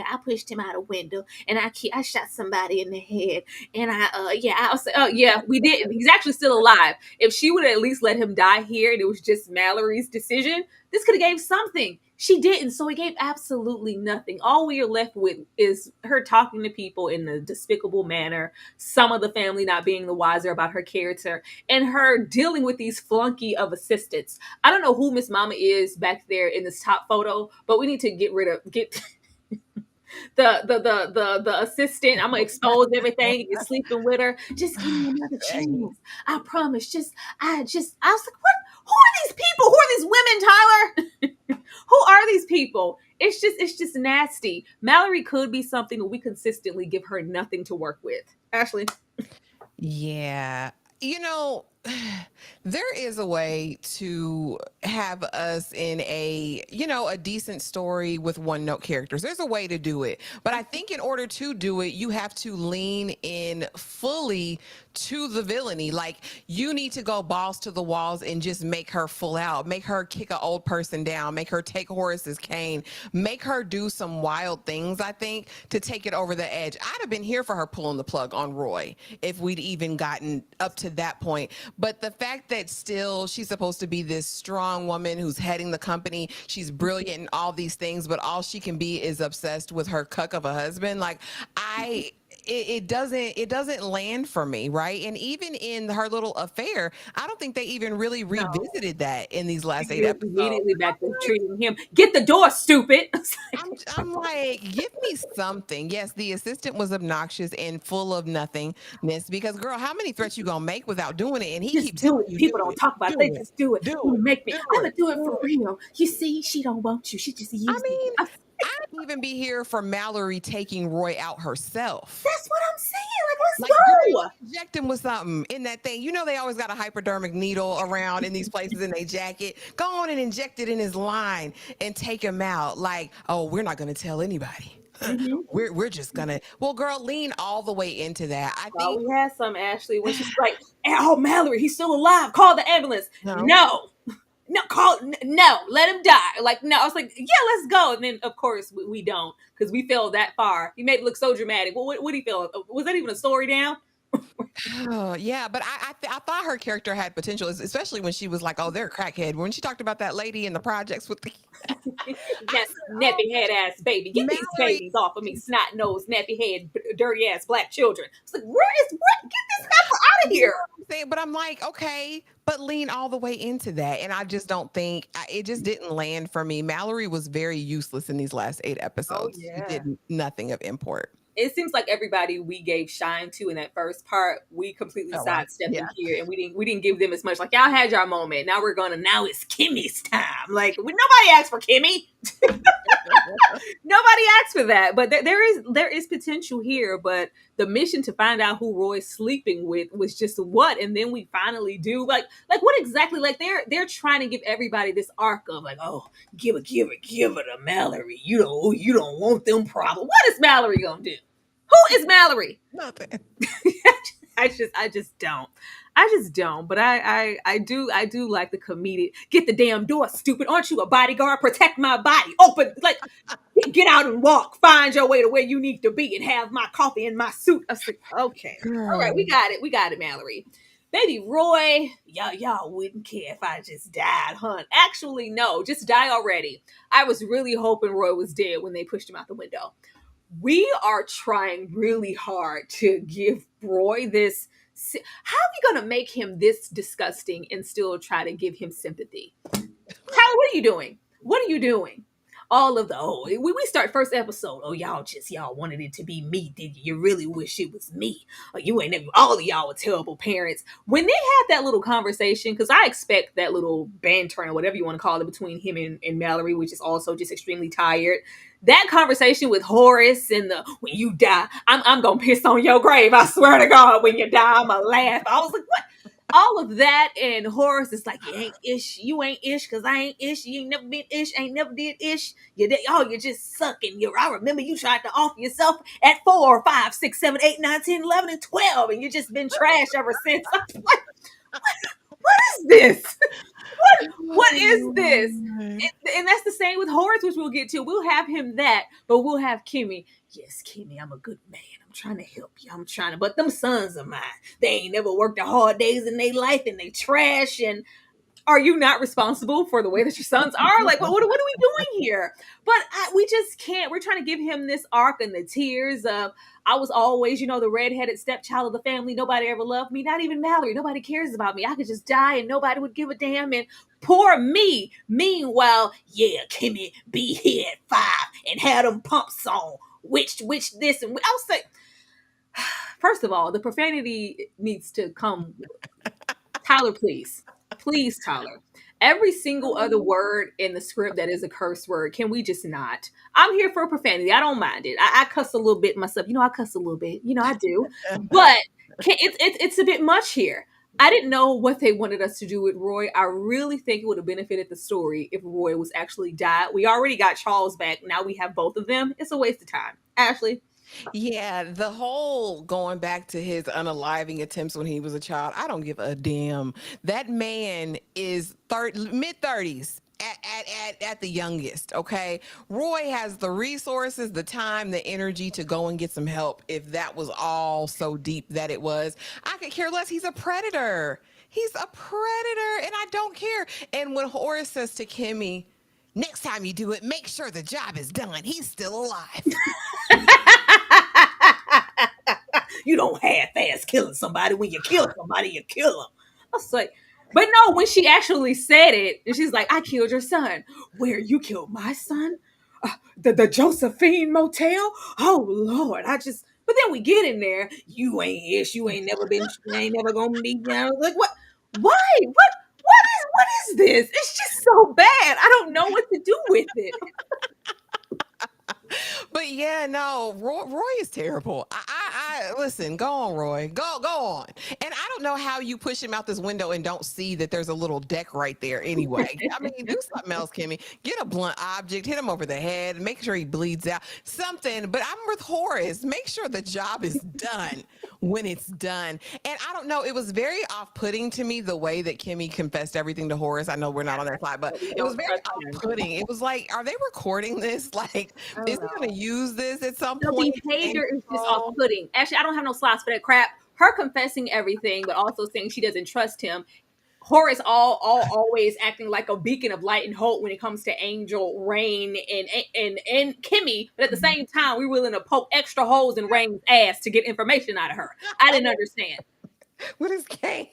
I pushed him out a window, and I shot somebody in the head. And I was, oh yeah, we did. He's actually still alive. If she would at least let him die here, and it was just Mallory's decision, this could have gave something. She didn't, so it gave absolutely nothing. All we are left with is her talking to people in a despicable manner, some of the family not being the wiser about her character, and her dealing with these flunky of assistants. I don't know who Miss Mama is back there in this top photo, but we need to get the assistant. I'm gonna expose everything. You're sleeping with her. Just give me another chance. I promise. I was like, what? Who are these people? Who are these women, Tyler? Who are these people? It's just nasty. Mallory could be something, but we consistently give her nothing to work with. Ashley. Yeah. There is a way to have us in a decent story with one note characters. There's a way to do it. But I think in order to do it, you have to lean in fully to the villainy. Like, you need to go balls to the walls and just make her full out, make her kick an old person down, make her take Horace's cane, make her do some wild things, I think, to take it over the edge. I'd have been here for her pulling the plug on Roy if we'd even gotten up to that point. But the fact that still she's supposed to be this strong woman who's heading the company, she's brilliant in all these things, but all she can be is obsessed with her cuck of a husband. Like, it doesn't land for me, right? And even in her little affair, I don't think they even really revisited that in these last 8 episodes. Immediately back to treating him. Get the door, stupid. I'm like, give me something. Yes, the assistant was obnoxious and full of nothingness because, girl, how many threats you gonna make without doing it? And he keeps do it. you, People don't talk about it. They just do it. Do You it. make me. Do I'm gonna it. do it for real. You see, she don't want you. She just used me. I'd even be here for Mallory taking Roy out herself. That's what I'm saying. Like, let's go. Inject him with something in that thing. They always got a hypodermic needle around in these places in their jacket. Go on and inject it in his line and take him out. Like, oh, we're not going to tell anybody. Mm-hmm. We're just gonna. Well, girl, lean all the way into that. I think we had some Ashley when she's like, "Oh, Mallory, he's still alive. Call the ambulance." No, let him die. Like, no, I was like, yeah, let's go. And then of course we don't, because we fell that far. He made it look so dramatic. Well, what did he feel? Was that even a story down? Oh, yeah, but I thought her character had potential, especially when she was like, "Oh, they're a crackhead." When she talked about that lady in the projects with the nappy head ass baby, get these babies off of me, snot nose, nappy head, dirty ass black children. It's like, get this heifer out of here. But I'm like, okay, but lean all the way into that, and I just don't think it just didn't land for me. Mallory was very useless in these last 8 episodes. Oh, yeah. She did nothing of import. It seems like everybody we gave shine to in that first part, we completely sidestepped here, and we didn't give them as much. Like, y'all had your moment. Now it's Kimmy's time. Like, nobody asked for Kimmy. Nobody asked for that. But there is potential here. But the mission to find out who Roy's sleeping with was just what, and then we finally do. Like what exactly? Like, they're trying to give everybody this arc of like, oh, give it to Mallory. You don't want them problems. What is Mallory gonna do? Who is Mallory? Nothing. I just don't. But I do like the comedic. Get the damn door, stupid. Aren't you a bodyguard? Protect my body. Open, like, get out and walk. Find your way to where you need to be and have my coffee in my suit. I was like, okay. All right, we got it, Mallory. Baby Roy, y'all wouldn't care if I just died, hun. Actually, no, just die already. I was really hoping Roy was dead when they pushed him out the window. We are trying really hard to give Roy this. How are we going to make him this disgusting and still try to give him sympathy? Tyler, what are you doing? all of the we start first episode. Oh, y'all wanted it to be me, did you? You really wish it was me. Or you ain't never all of y'all were terrible parents. When they had that little conversation, because I expect that little banter or whatever you want to call it between him and Mallory, which is also just extremely tired. That conversation with Horace and the when you die, I'm gonna piss on your grave. I swear to God, when you die, I'ma laugh. I was like, what? All of that, and Horace is like, you ain't ish, cause I ain't ish, you ain't never been ish, ain't never did ish. You just sucking. I remember you tried to offer yourself at 4, 5, 6, 7, 8, 9, 10, 11, and 12, and you just been trash ever since. I'm like, what is this? What is this? And that's the same with Horace, which we'll get to. We'll have him that, but we'll have Kimmy. Yes, Kimmy, I'm a good man. I'm trying to help you. But them sons of mine, they ain't never worked a hard days in their life, and they trash. And are you not responsible for the way that your sons are? Like, what are we doing here? But we just can't. We're trying to give him this arc and the tears of, I was always, the redheaded stepchild of the family. Nobody ever loved me. Not even Mallory. Nobody cares about me. I could just die and nobody would give a damn. And poor me. Meanwhile, yeah, Kimmy be here at 5 and had them pumps on. Which this and I was like, first of all, the profanity needs to come. Tyler, please, Tyler. Every single other word in the script that is a curse word, can we just not? I'm here for profanity. I don't mind it. I cuss a little bit myself. I cuss a little bit. I do. But it's a bit much here. I didn't know what they wanted us to do with Roy. I really think it would have benefited the story if Roy was actually died. We already got Charles back. Now we have both of them. It's a waste of time. Ashley? Yeah, the whole going back to his unaliving attempts when he was a child, I don't give a damn. That man is mid 30s. At the youngest, okay? Roy has the resources, the time, the energy to go and get some help if that was all so deep that it was. I could care less. He's a predator. He's a predator, and I don't care. And when Horace says to Kimmy, next time you do it, make sure the job is done. He's still alive. You don't half-ass killing somebody. When you kill somebody, you kill them. I was like, but no, when she actually said it, and she's like, I killed your son. Where, you killed my son? The Josephine Motel? Oh, Lord, but then we get in there, you ain't ish, you ain't never gonna be down. Like, what? Why? What is this? It's just so bad. I don't know what to do with it. But yeah, no, Roy is terrible. I listen. Go on, Roy. Go on. And I don't know how you push him out this window and don't see that there's a little deck right there. Anyway, I mean, do something else, Kimmy. Get a blunt object, hit him over the head, make sure he bleeds out. Something. But I'm with Horace. Make sure the job is done when it's done. And I don't know. It was very off-putting to me the way that Kimmy confessed everything to Horace. I know we're not on that slide, but it was very off-putting. It was like, are they recording this? Like, is he going to use this at some point? The behavior is just off-putting. Actually, I don't have no slides for that crap. Her confessing everything, but also saying she doesn't trust him. Horace always acting like a beacon of light and hope when it comes to Angel, Rain, and Kimmy. But at the same time, we're willing to poke extra holes in Rain's ass to get information out of her. I didn't understand. With his cane.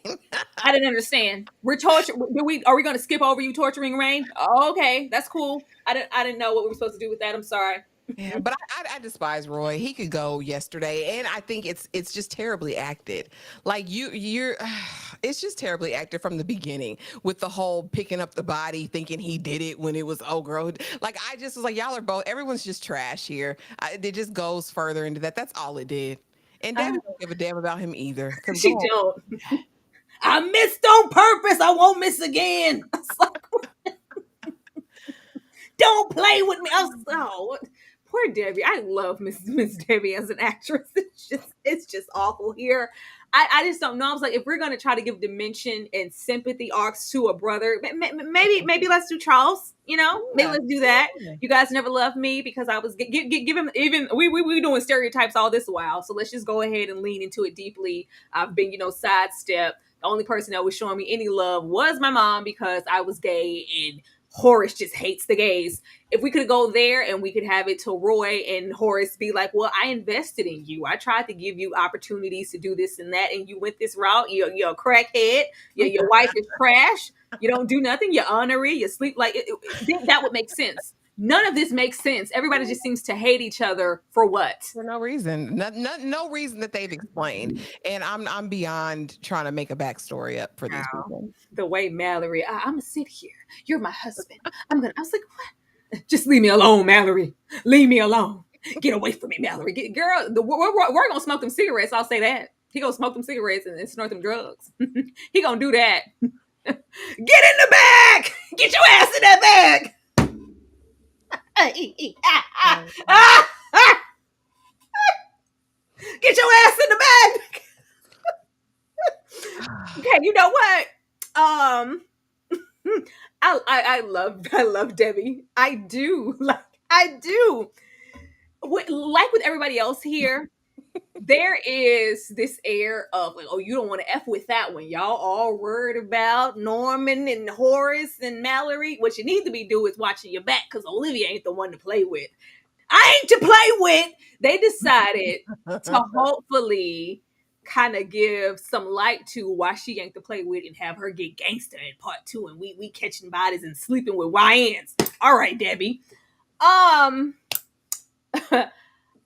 I didn't understand. We're Are we going to skip over you torturing Rain? Oh, okay, that's cool. I didn't know what we were supposed to do with that. I'm sorry. Yeah, but I despise Roy. He could go yesterday, and I think it's just terribly acted. Like you're, it's just terribly acted from the beginning with the whole picking up the body, thinking he did it when it was girl. Like I just was like, y'all are both. Everyone's just trash here. It just goes further into that. That's all it did. And Debbie don't give a damn about him either. She don't. I missed on purpose. I won't miss again. I was like, don't play with me. I was oh. Poor Debbie. I love Miss Debbie as an actress. It's just awful here. I just don't know. I was like, if we're gonna try to give dimension and sympathy arcs to a brother, maybe let's do Charles. Maybe let's do that. You guys never loved me because I was give him even we doing stereotypes all this while. So let's just go ahead and lean into it deeply. I've been sidestepped. The only person that was showing me any love was my mom because I was gay and Horace just hates the gays. If we could go there and we could have it to Roy and Horace be like, well, I invested in you. I tried to give you opportunities to do this and that, and you went this route. You're a crackhead. Your wife is trash. You don't do nothing. You're honorary. You sleep like that would make sense. None of this makes sense. Everybody just seems to hate each other for what? For no reason, no reason that they've explained. And I'm beyond trying to make a backstory up for these Wow. people. The way Mallory, I'm gonna sit here. You're my husband. I was like, what? Just leave me alone, Mallory. Leave me alone. Get away from me, Mallory. Girl, we're gonna smoke them cigarettes. I'll say that. He gonna smoke them cigarettes and snort them drugs. He gonna do that. Get in the bag. Get your ass in that bag. Get your ass in the bag. Okay, you know what? I love Debbie. I do. Like I do. Like with everybody else here, there is this air of like, oh, you don't want to F with that one. Y'all all worried about Norman and Horace and Mallory. What you need to be doing is watching your back because Olivia ain't the one to play with. I ain't to play with. They decided to hopefully kind of give some light to why she ain't to play with and have her get gangster in part 2 and we catching bodies and sleeping with YNs. All right, Debbie.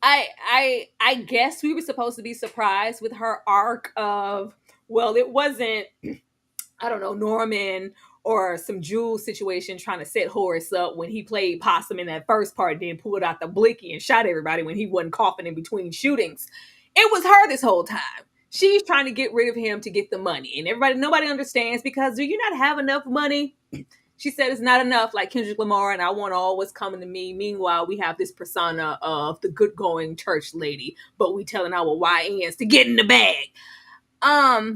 I guess we were supposed to be surprised with her arc of, well, it wasn't, I don't know, Norman or some Jules situation trying to set Horace up when he played possum in that first part, then pulled out the blicky and shot everybody when he wasn't coughing in between shootings. It was her this whole time. She's trying to get rid of him to get the money. And nobody understands because do you not have enough money? She said it's not enough, like Kendrick Lamar, and I want all what's coming to me. Meanwhile, we have this persona of the good-going church lady, but we telling our YNs to get in the bag.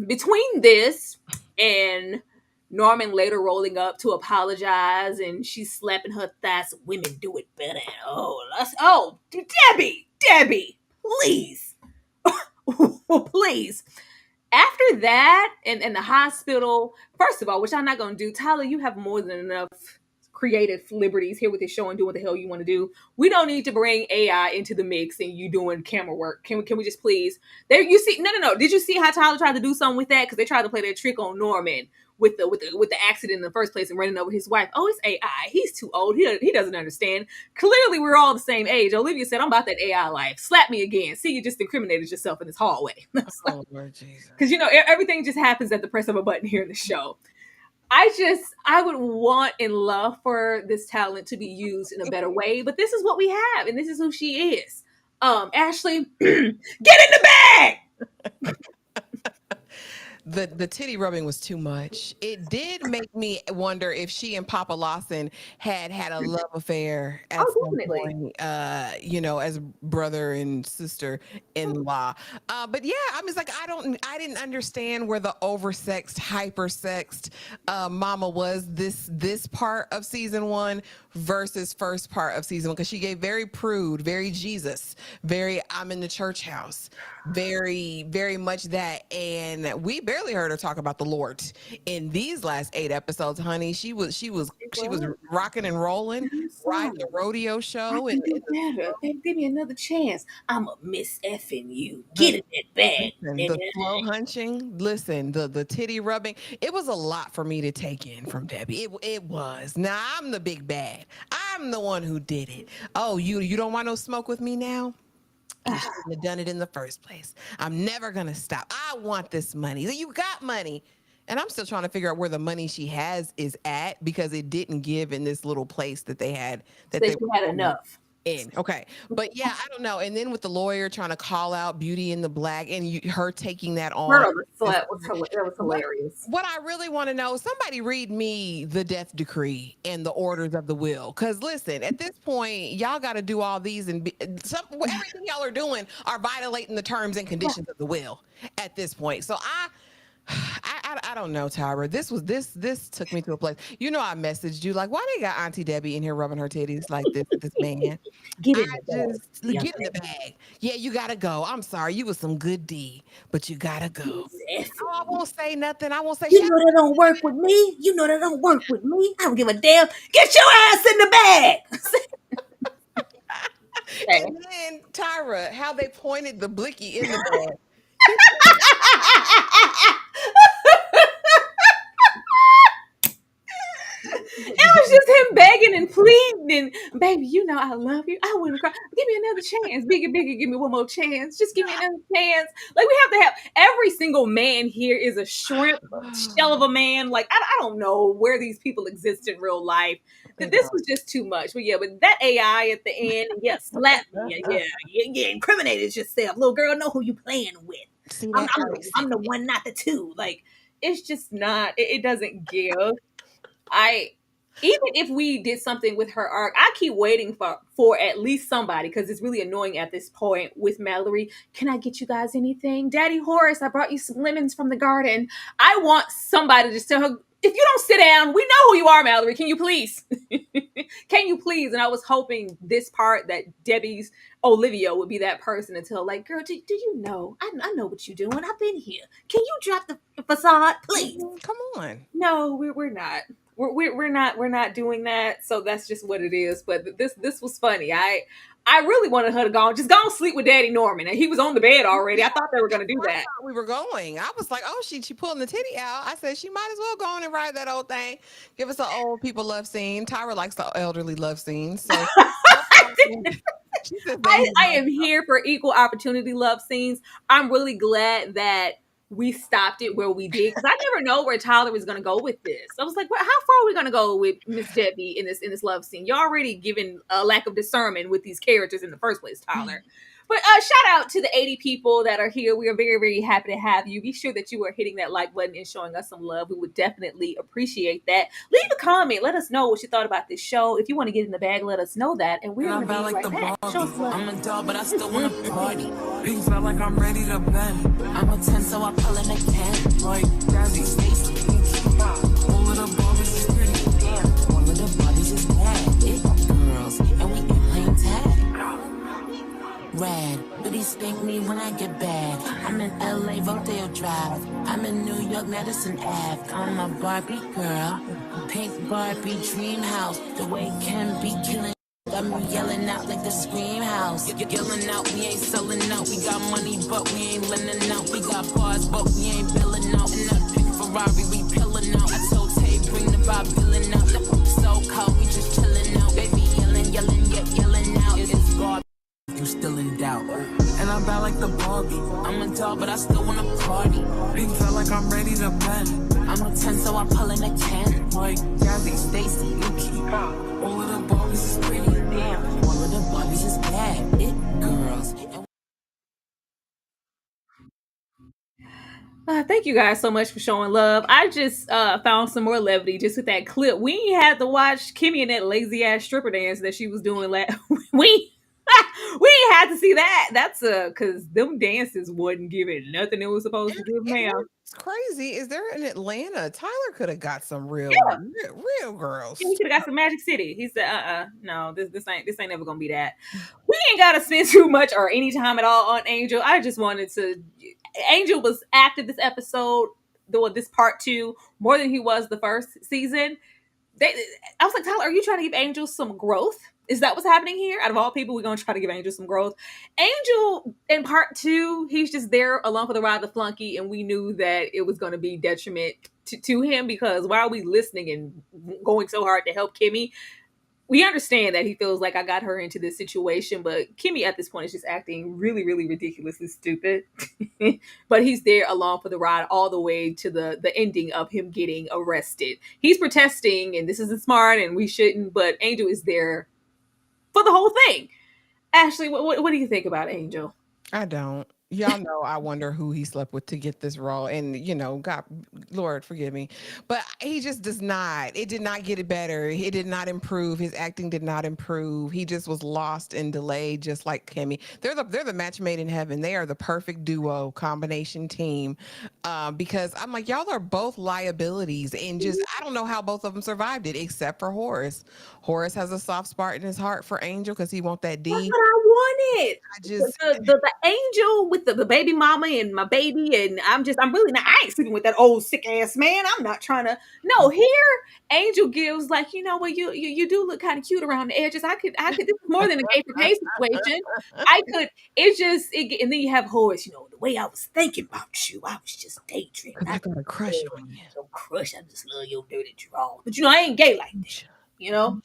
Between this and Norman later rolling up to apologize, and she's slapping her thighs. Women do it better. Oh, Debbie, please, please. After that, and the hospital, first of all, which I'm not going to do, Tyler, you have more than enough creative liberties here with this show and do what the hell you want to do. We don't need to bring AI into the mix and you doing camera work. Can we just please? There, you see, no. Did you see how Tyler tried to do something with that? Because they tried to play that trick on Norman with the accident in the first place and running over his wife. Oh, it's AI. He's too old. He doesn't understand. Clearly, we're all the same age. Olivia said, "I'm about that AI life. Slap me again. See, you just incriminated yourself in this hallway." Oh, Lord Jesus. Because everything just happens at the press of a button here in the show. I would want and love for this talent to be used in a better way, but this is what we have, and this is who she is. Ashley, get in the bag. The titty rubbing was too much. It did make me wonder if she and Papa Lawson had a love affair at some point, as brother and sister in law. But yeah, I was like, I didn't understand where the oversexed, hypersexed mama was this part of season 1 versus first part of season 1, because she gave very prude, very Jesus, very I'm in the church house, very, very much that. And we barely heard her talk about the Lord in these last 8 episodes, honey. She was rocking and rolling, riding the rodeo show. And give me another chance. I'm a miss effing you. Get in that bag. The slow hunching, listen, the titty rubbing. It was a lot for me to take in from Debbie. It was. Now I'm the big bad. I'm the one who did it. Oh, you don't want no smoke with me now? You shouldn't have done it in the first place. I'm never going to stop. I want this money. You got money. And I'm still trying to figure out where the money she has is at, because it didn't give in this little place that they had. That they had enough. In. Okay. But yeah, I don't know. And then with the lawyer trying to call out Beauty in the Black and her taking that on. That was hilarious. What I really want to know, somebody read me the death decree and the orders of the will. Because listen, at this point, y'all got to do all these and everything y'all are doing are violating the terms and conditions of the will at this point. So I don't know, Tyra. This took me to a place. I messaged you like, why they got Auntie Debbie in here rubbing her titties like this man? Get in the bag. Yeah, you gotta go. I'm sorry, you was some good D, but you gotta go. Oh, I won't say nothing. I won't say. You know that don't work with me. I don't give a damn. Get your ass in the bag. And then Tyra, how they pointed the blicky in the bag. It was just him begging and pleading, and baby, you know I love you. I wouldn't cry. Give me another chance. Biggie, give me one more chance. Just give me another chance. Like we have to have every single man here is a shrimp, a shell of a man. Like I don't know where these people exist in real life. They This don't. was just too much. But yeah, but that AI at the end, yeah, slap me. Yeah, incriminated yourself. Little girl, know who you playing with. See I'm, that? I'm, the, I'm the one, not the two. Like, it's just not, it doesn't give. I Even if we did something with her arc, I keep waiting for at least somebody because it's really annoying at this point with Mallory. Can I get you guys anything? Daddy Horace, I brought you some lemons from the garden. I want somebody to just tell her, if you don't sit down, we know who you are, Mallory. Can you please? Can you please? And I was hoping this part that Debbie's Olivia would be that person to tell, like, girl, do you know? I know what you're doing. I've been here. Can you drop the facade, please? Come on. No, we're not. We're not doing that. So that's just what it is. But this was funny. I really wanted her to go sleep with Daddy Norman, and he was on the bed already. I thought they were gonna do I that. thought we were going. I was like, oh, she pulling the titty out. I said she might as well go on and ride that old thing. Give us an old people love scene. Tyra likes the elderly love scenes. So she said I am here for equal opportunity love scenes. I'm really glad that we stopped it where we did because I never know where Tyler was going to go with this. I was like, well, how far are we going to go with Miss Debbie in this love scene? You're already given a lack of discernment with these characters in the first place, Tyler. But shout out to the 80 people that are here. We are very, very happy to have you. Be sure that you are hitting that like button and showing us some love. We would definitely appreciate that. Leave a comment. Let us know what you thought about this show. If you want to get in the bag, let us know that. And we're going to be like right the back. Barbie. Show us love. I'm a dog, but I still wanna party. Pink felt like I'm ready to bend. I'm a 10, so I pull in a 10. Like Jazzy, Stacy, all of the Barbies is pretty. Damn, all of the Barbies is bad. It girls, and we ain't playing tag. Red, but he spank me when I get bad. I'm in LA, Rodeo Drive. I'm in New York, Madison Ave. I'm a Barbie girl, pink Barbie dream house. The way Ken be killing. Got me yelling out like the scream house. Yelling out, we ain't selling out. We got money, but we ain't lending out. We got bars, but we ain't billing out. In that pink Ferrari, we pillin' out. I told Tay, bring the Bob Dylan out. So cold, we just chillin' out. Baby yelling, yelling out. It's God, you still in doubt. And I'm bad like the Barbie. I'm a dog, but I still wanna party. Pink felt like I'm ready to bend. I'm a 10, so I pull in a 10. Like Jazzy, Stacy, Yuki. All of the Barbies is pretty. Damn, all of the Barbies is bad. It girls. Thank you guys so much for showing love. I just found some more levity just with that clip. We ain't had to watch Kimmy and that lazy ass stripper dance that she was doing. We we ain't had to see that. That's because them dances wasn't giving nothing it was supposed to give, ma'am. What's crazy is they're in Atlanta. Tyler could have got some real girls. He could have got some Magic City. He said, no, this ain't never gonna be that. We ain't gotta spend too much or any time at all on Angel. I just wanted to. Angel was active this episode, though this part 2, more than he was the first season. I was like, Tyler, are you trying to give Angel some growth? Is that what's happening here? Out of all people, we're going to try to give Angel some growth. Angel, in part 2, he's just there along for the ride, the flunky, and we knew that it was going to be detriment to him because why are we listening and going so hard to help Kimmy? We understand that he feels like I got her into this situation, but Kimmy at this point is just acting really, really ridiculously stupid. But he's there along for the ride all the way to the ending of him getting arrested. He's protesting, and this isn't smart, and we shouldn't, but Angel is there for the whole thing. Ashley, what do you think about Angel? I don't. Y'all know I wonder who he slept with to get this role. And, God, Lord, forgive me. But he just does not. It did not get it better. It did not improve. His acting did not improve. He just was lost and delayed, just like Kimmy. They're the match made in heaven. They are the perfect duo combination team. Because I'm like, y'all are both liabilities. And just, I don't know how both of them survived it, except for Horace. Horace has a soft spot in his heart for Angel because he wants that D. That's what I wanted. I just the angel with the baby mama and my baby, and I'm really not. I ain't sleeping with that old sick ass man. I'm not trying to. No, here Angel gives like what you do look kind of cute around the edges. I could. This is more than a gay for gay situation. I could. And then you have Horace. The way I was thinking about you, I was just daydreaming. I got a crush on you. Your crush. I just love your dirty draw. But I ain't gay like that. You know,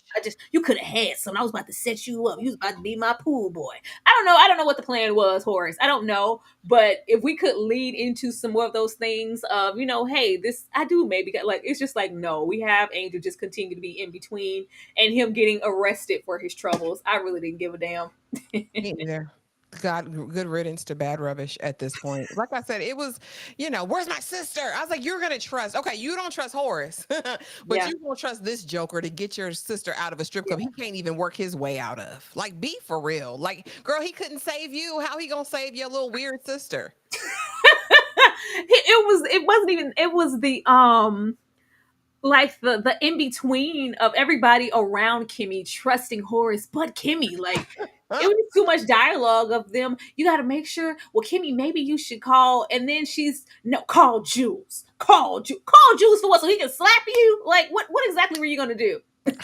you could have had some. I was about to set you up. You was about to be my pool boy. I don't know. I don't know what the plan was, Horace. I don't know. But if we could lead into some more of those things of, hey, this I do maybe got like it's just like no, we have Angel just continue to be in between and him getting arrested for his troubles. I really didn't give a damn. Me either. God, good riddance to bad rubbish at this point. Like I said, it was, where's my sister? I was like, you're gonna trust. Okay, you don't trust Horace, but Yeah. you won't trust this joker to get your sister out of a strip club he can't even work his way out of. Like, be for real. Like, girl, he couldn't save you. How he gonna save your little weird sister? It wasn't even it was the like the in between of everybody around Kimmy trusting Horace, but Kimmy, like it was too much dialogue of them. You got to make sure. Well, Kimmy, maybe you should call, and then she's no call Jules, call Jules for what? So he can slap you? Like what exactly were you gonna do?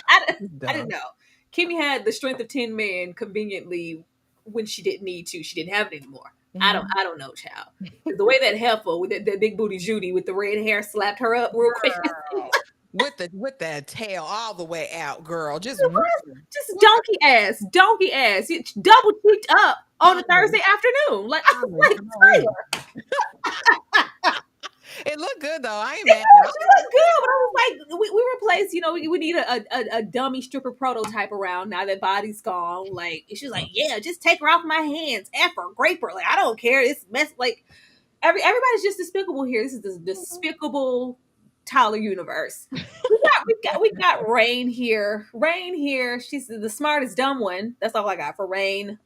I didn't Dumb. know. Kimmy had the strength of 10 men conveniently when she didn't need to. She didn't have it anymore. Mhm. I don't know, child. The way that heifer with that big booty Judy with the red hair slapped her up real quick. Girl. With the tail all the way out, girl. Just Just donkey ass, double cheeked up on a whooping. Thursday afternoon. Like I was like, Golly. Tyler, It looked good though. I ain't she mad. looked good, but I was like, we replaced, we need a dummy stripper prototype around now that body's gone. Like she's like, yeah, just take her off my hands, F her, grape her. Like I don't care. It's mess. Like everybody's just despicable here. This is the despicable Tyler universe. We got Rain here. Rain here. She's the smartest dumb one. That's all I got for Rain.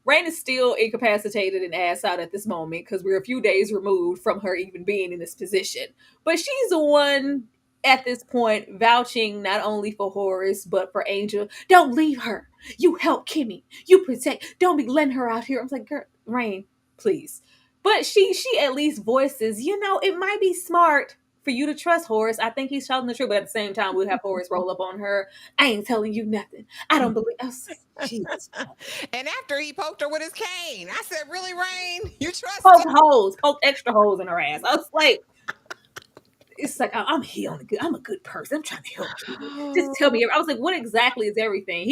Rain is still incapacitated and ass out at this moment because we're a few days removed from her even being in this position. But she's the one at this point vouching not only for Horace but for Angel. Don't leave her. You help Kimmy. You protect. Don't be letting her out here. I was like, girl, Rain, please. But she at least voices, it might be smart for you to trust Horace. I think he's telling the truth, but at the same time, we'll have Horace roll up on her. I ain't telling you nothing. I don't believe. Jesus. And after he poked her with his cane, I said, "Really, Rain? You trust Poked extra holes in her ass. I was like, it's like I'm here on the good. I'm a good person. I'm trying to help you. Just tell him?" me. I was like, what exactly is everything?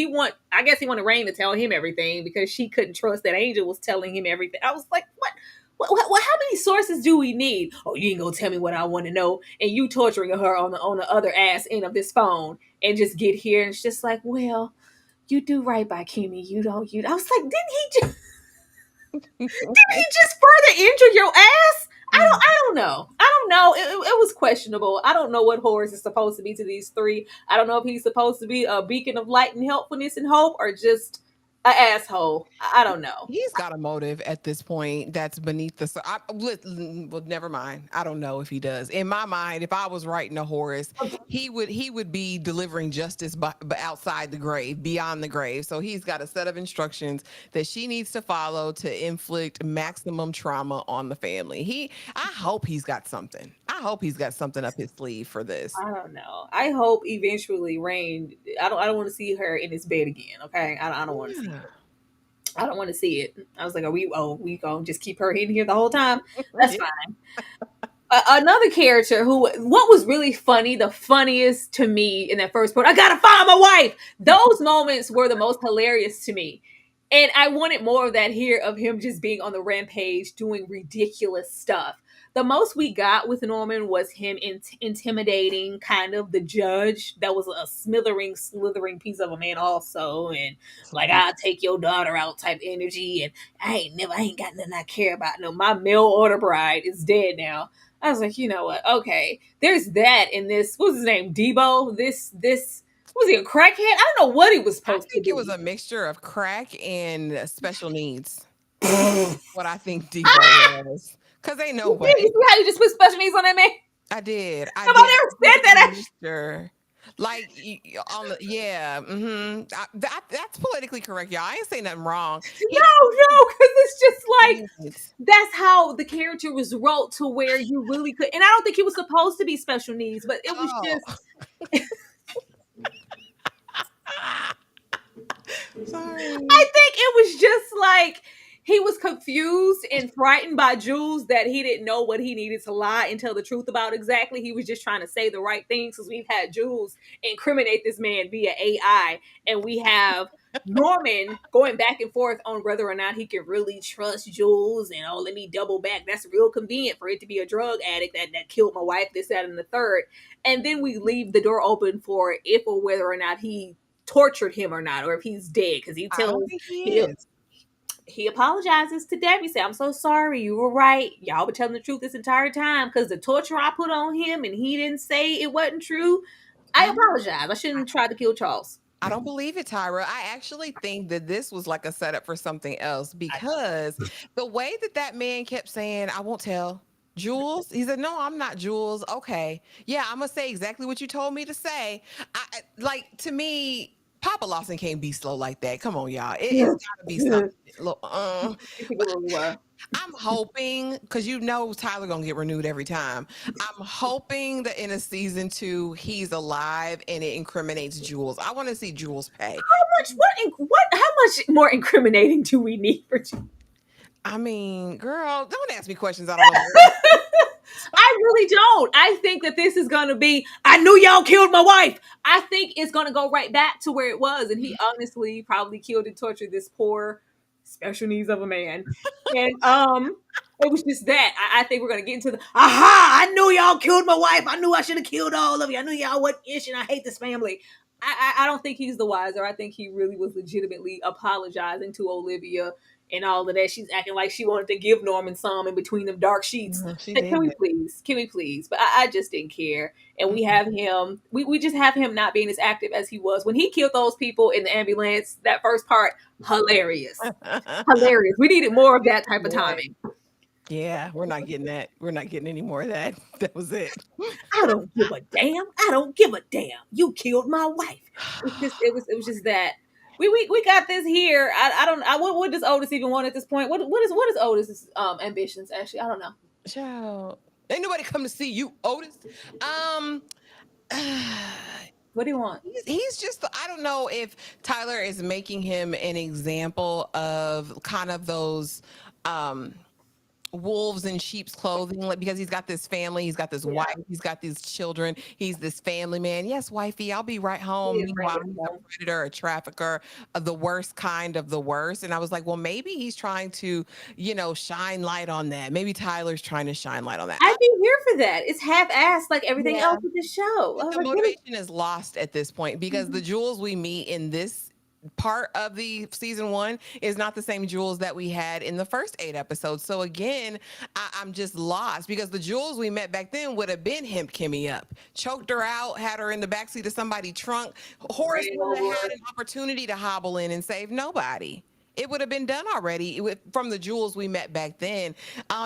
I guess he wanted Rain to tell him everything because she couldn't trust that Angel was telling him everything. I was like, what? How many sources do we need? Oh, you ain't gonna tell me what I want to know, and you torturing her on the other ass end of this phone, and just get here, and it's just like, well, you do right by Kimmy. You don't. I was like, didn't he just further injure your ass? I don't know. I don't know. It was questionable. I don't know what Horace is supposed to be to these three. I don't know if he's supposed to be a beacon of light and helpfulness and hope or just an asshole. I don't know. He's got a motive at this point that's beneath the. Well, never mind. I don't know if he does. In my mind, if I was writing a Horace, he would be delivering justice but outside the grave, beyond the grave. So he's got a set of instructions that she needs to follow to inflict maximum trauma on the family. I hope he's got something. I hope he's got something up his sleeve for this. I don't know. I hope eventually Rain. I don't want to see her in his bed again. Okay. I don't want to see Yeah. it. I don't want to see it. I was like, we gonna just keep her in here the whole time? That's fine. Another character who what was really funny, the funniest to me in that first part, I gotta find my wife. Those moments were the most hilarious to me. And I wanted more of that here of him just being on the rampage doing ridiculous stuff. The most we got with Norman was him intimidating kind of the judge. That was a slithering piece of a man also. And like, I'll take your daughter out type energy. And I ain't got nothing I care about. No, my mail order bride is dead now. I was like, you know what? Okay, there's that in this. What was his name? Debo. This was he a crackhead? I don't know what he was I supposed to think it was be. a mixture of crack and special needs. What I think Debo was. Because ain't no You see, way. how you just put special needs on that man? I did. I Nobody did. I ever think said it was a that. mixture. Like on the yeah, that's politically correct, y'all. I ain't saying nothing wrong. His No, because it's just like needs. that's how the character was wrote to where you really could. And I don't think he was supposed to be special needs, but it was Oh, just. sorry. I think it was just like he was confused and frightened by Jules that he didn't know what he needed to lie and tell the truth about exactly. He was just trying to say the right things because we've had Jules incriminate this man via AI, and we have Norman going back and forth on whether or not he can really trust Jules. And oh, let me double back. That's real convenient for it to be a drug addict that killed my wife, this, that, and the third. And then we leave the door open for if or whether or not he tortured him or not, or if he's dead, because he I don't tells think he he is. he apologizes to Debbie. Say, I'm so sorry. You were right. Y'all were telling the truth this entire time because the torture I put on him and he didn't say it wasn't true. I apologize. I shouldn't try to kill Charles. I don't believe it, Tyra. I actually think that this was like a setup for something else because the way that that man kept saying, I won't tell Jules, he said, no, I'm not Jules. Okay. Yeah, I'm going to say exactly what you told me to say. Like, to me, Papa Lawson can't be slow like that. Come on, y'all. It's got to be something. Look, I'm hoping, because you know Tyler gonna get renewed every time. I'm hoping that in a season 2 he's alive and it incriminates Jules. I want to see Jules pay. How much more incriminating do we need for you? I mean, girl, don't ask me questions I don't know. I really don't. I think that this is going to be, I knew y'all killed my wife. I think it's going to go right back to where it was. And he honestly probably killed and tortured this poor special needs of a man. And it was just that. I think we're going to get into the, aha, I knew y'all killed my wife. I knew I should have killed all of you. I knew y'all wasn't ish and I hate this family. I don't think he's the wiser. I think he really was legitimately apologizing to Olivia and all of that. She's acting like she wanted to give Norman some in between them dark sheets. She Like, did. can we please? Can we please? But I just didn't care. And we have him, we just have him not being as active as he was. When he killed those people in the ambulance, that first part, hilarious. Hilarious. We needed more of that type of timing. Yeah, we're not getting that. We're not getting any more of that. That was it. I don't give a damn. I don't give a damn. You killed my wife. It was just that. We got this here. I don't. What does Otis even want at this point? What is Otis' ambitions? Actually, I don't know. Child, ain't nobody come to see you, Otis. What do you want? He's just, I don't know if Tyler is making him an example of kind of those wolves in sheep's clothing, like, because he's got this family, he's got this wife, he's got these children, he's this family man. Yes, wifey, I'll be right home. Meanwhile, he's a predator, a trafficker, the worst kind of the worst. And I was like, well, maybe he's trying to, shine light on that. Maybe Tyler's trying to shine light on that. I'd be here for that. It's half-assed like everything else with the show. The motivation is lost at this point because the Jules we meet in this part of the season 1 is not the same Jules that we had in the first 8 episodes. So again, I'm just lost because the Jules we met back then would have been hemp Kimmy up, choked her out, had her in the backseat of somebody's trunk. Horace would have had an opportunity to hobble in and save nobody. It would have been done already from the Jules we met back then.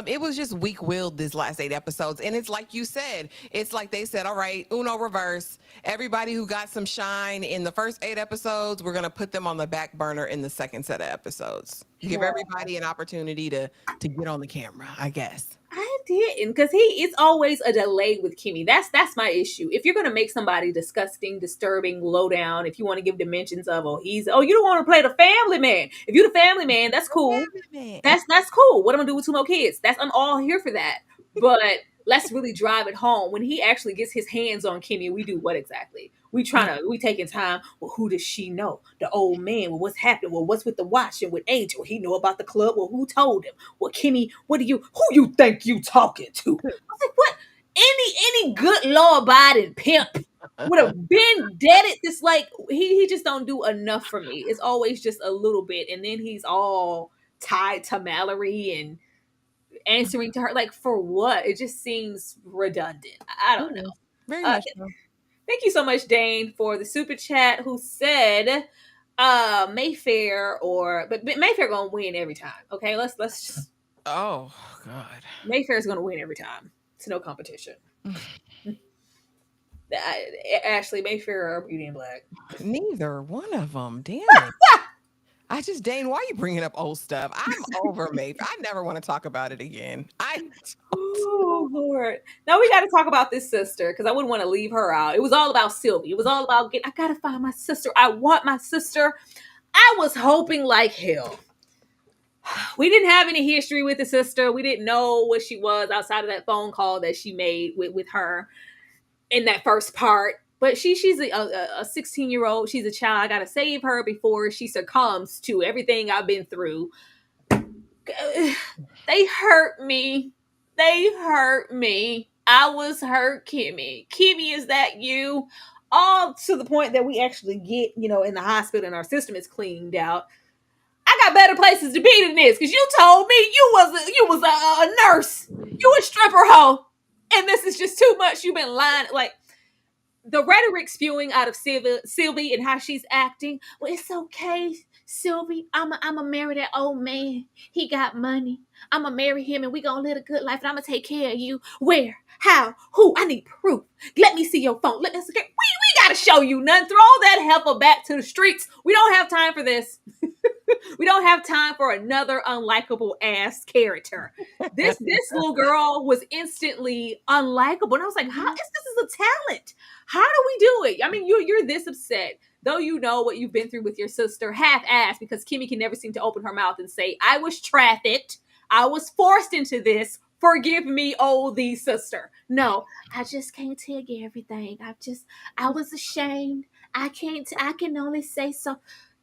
It was just weak-willed this last 8 episodes. And it's like you said, it's like they said, all right, Uno reverse. Everybody who got some shine in the first 8 episodes, we're going to put them on the back burner in the second set of episodes. Give everybody an opportunity to get on the camera, I guess. I didn't, because it's always a delay with Kimmy. That's my issue. If you're gonna make somebody disgusting, disturbing, low down, if you want to give dimensions of you don't want to play the family man. If you're the family man, that's cool. That's cool. What am I gonna do with 2 more kids? I'm all here for that. But let's really drive it home. When he actually gets his hands on Kimmy, we do what exactly? We taking time. Well, who does she know? The old man. Well, what's happening? Well, what's with the watch and with Angel? He know about the club. Well, who told him? Well, Kimmy, who you think you talking to? I was like, what? Any good law-abiding pimp would have been dead at this. Like, he just don't do enough for me. It's always just a little bit, and then he's all tied to Mallory and answering to her. Like, for what? It just seems redundant. I don't know. Very much so. Thank you so much, Dane, for the super chat, who said Mayfair but Mayfair gonna win every time. Okay, let's just. Oh God. Mayfair's gonna win every time. It's no competition. Ashley, Mayfair or Beauty and Black? Neither one of them. Damn it. Dane, why are you bringing up old stuff? I'm over Mayfair. I never want to talk about it again. Oh, Lord. Now we got to talk about this sister, because I wouldn't want to leave her out. It was all about Sylvie. It was all about I got to find my sister. I want my sister. I was hoping like hell We didn't have any history with the sister. We didn't know what she was outside of that phone call that she made with her in that first part. But she's a 16-year-old. She's a child. I gotta save her before she succumbs to everything I've been through. They hurt me. They hurt me. I was hurt, Kimmy. Kimmy, is that you? All to the point that we actually get, in the hospital and our system is cleaned out. I got better places to be than this because you told me you was a nurse. You a stripper hoe. And this is just too much. You've been lying. Like, the rhetoric spewing out of Sylvie and how she's acting. Well, it's okay, Sylvie. I'ma marry that old man. He got money. I'ma marry him and we gonna live a good life and I'ma take care of you. Where? How? Who? I need proof. Let me see your phone. Let me see. We gotta show you nothing. Throw that heifer back to the streets. We don't have time for this. We don't have time for another unlikable ass character. This little girl was instantly unlikable, and I was like, "How is this is a talent? How do we do it?" I mean, you're this upset, though you know what you've been through with your sister, half-assed, because Kimmy can never seem to open her mouth and say, "I was trafficked. I was forced into this. Forgive me, oh thee sister." No, I just can't tell you everything. I was ashamed. I can only say so.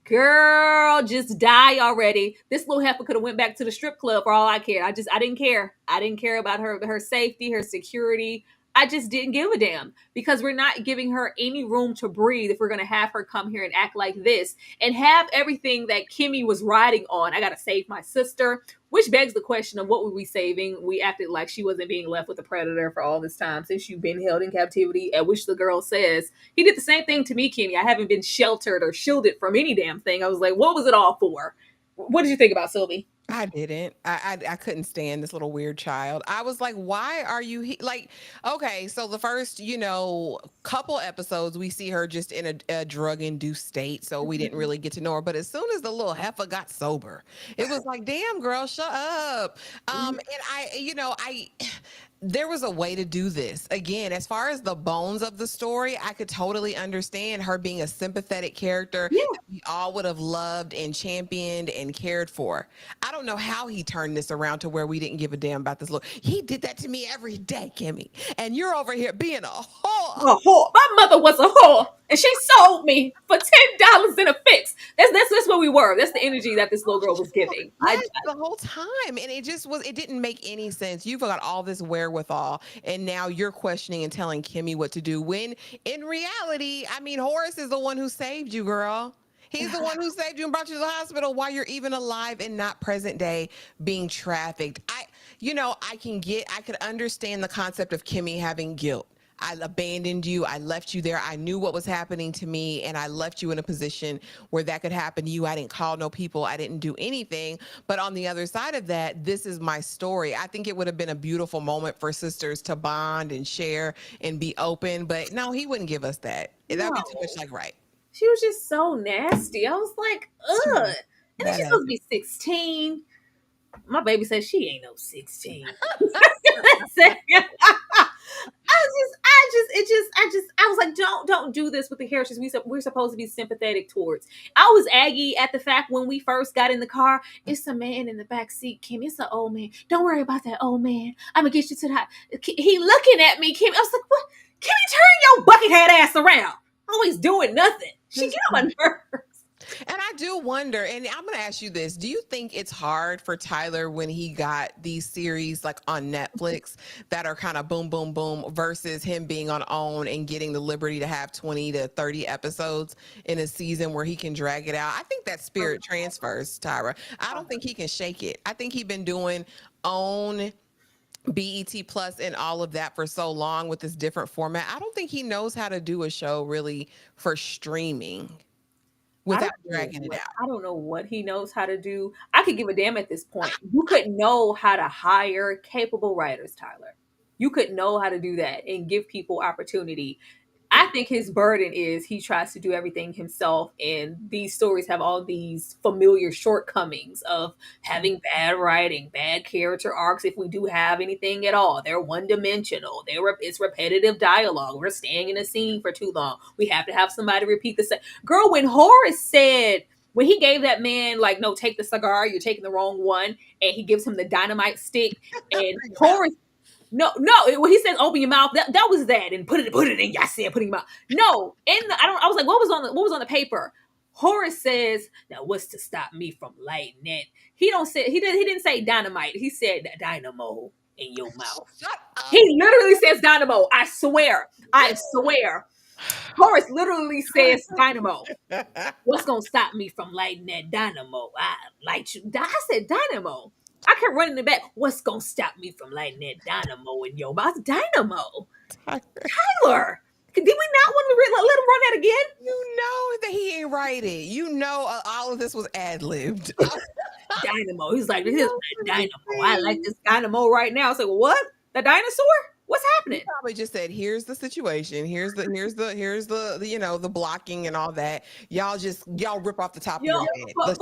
Girl, just die already. This little heifer could have went back to the strip club for all I care. I didn't care. I didn't care about her safety, her security. I just didn't give a damn because we're not giving her any room to breathe if we're going to have her come here and act like this and have everything that Kimmy was riding on. I got to save my sister, which begs the question of what were we saving? We acted like she wasn't being left with a predator for all this time since you've been held in captivity, at which the girl says, he did the same thing to me, Kimmy. I haven't been sheltered or shielded from any damn thing. I was like, what was it all for? What did you think about Sylvie? I didn't. I couldn't stand this little weird child. I was like, why are you like? Okay, so the first couple episodes we see her just in a drug induced state, so we didn't really get to know her. But as soon as the little heifer got sober, it was like, damn girl, shut up. And I there was a way to do this. Again, as far as the bones of the story, I could totally understand her being a sympathetic character Yeah. that we all would have loved and championed and cared for. I don't know how he turned this around to where we didn't give a damn about this little. He did that to me every day, Kimmy. And you're over here being a whore. A whore. My mother was a whore, and she sold me for $10 in a fix. That's what we were. That's the energy that this little girl was giving. Yes, the whole time. And it just was, it didn't make any sense. You've got all this wherewithal, and now you're questioning and telling Kimmy what to do. When in reality, I mean, Horace is the one who saved you, girl. He's the one who saved you and brought you to the hospital while you're even alive and not present day being trafficked. I could understand the concept of Kimmy having guilt. I abandoned you. I left you there. I knew what was happening to me, and I left you in a position where that could happen to you. I didn't call no people. I didn't do anything. But on the other side of that, this is my story. I think it would have been a beautiful moment for sisters to bond and share and be open. But no, he wouldn't give us that. That would be too much like, right. She was just so nasty. I was like, ugh. And then she's supposed to be 16. My baby said she ain't no 16. I was like, don't do this with the characters we're supposed to be sympathetic towards. I was aggy at the fact when we first got in the car. It's a man in the back seat, Kim. It's an old man. Don't worry about that old man. I'm gonna get you to the. He looking at me, Kim. I was like, what? Kimmy, turn your bucket hat ass around. Always doing nothing. She get on my nerves. And I do wonder, and I'm going to ask you this. Do you think it's hard for Tyler when he got these series like on Netflix that are kind of boom, boom, boom versus him being on OWN and getting the liberty to have 20 to 30 episodes in a season where he can drag it out? I think that spirit transfers, Tyra. I don't think he can shake it. I think he's been doing OWN, BET Plus and all of that for so long with this different format. I don't think he knows how to do a show really for streaming without dragging it out. I don't know what he knows how to do. I could give a damn at this point. You couldn't know how to hire capable writers, Tyler. You couldn't know how to do that and give people opportunity. I think his burden is he tries to do everything himself, and these stories have all these familiar shortcomings of having bad writing, bad character arcs. If we do have anything at all, they're one-dimensional. It's repetitive dialogue. We're staying in a scene for too long. We have to have somebody repeat the same. Girl, when Horace said when he gave that man like, no, take the cigar, you're taking the wrong one, and he gives him the dynamite stick, and Horace. No. When he says open your mouth, that was that, and put it in. I said put it in your mouth. No, I was like, what was on the paper? Horace says, now what's to stop me from lighting it? He didn't say dynamite. He said dynamo in your mouth. Shut up. He literally says dynamo. I swear. Horace literally says dynamo. What's gonna stop me from lighting that dynamo? I light you. I said dynamo. I kept running in the back. What's gonna stop me from lighting that dynamo in your mouth? Dynamo. Tyler. Did we not want to let him run that again? You know that he ain't write it. You know all of this was ad-libbed. Dynamo. He's like, this is dynamo. I like this dynamo right now. I was like, what? The dinosaur? What's happening? He probably just said, here's the situation. Here's the the blocking and all that. Y'all rip off the top of your head.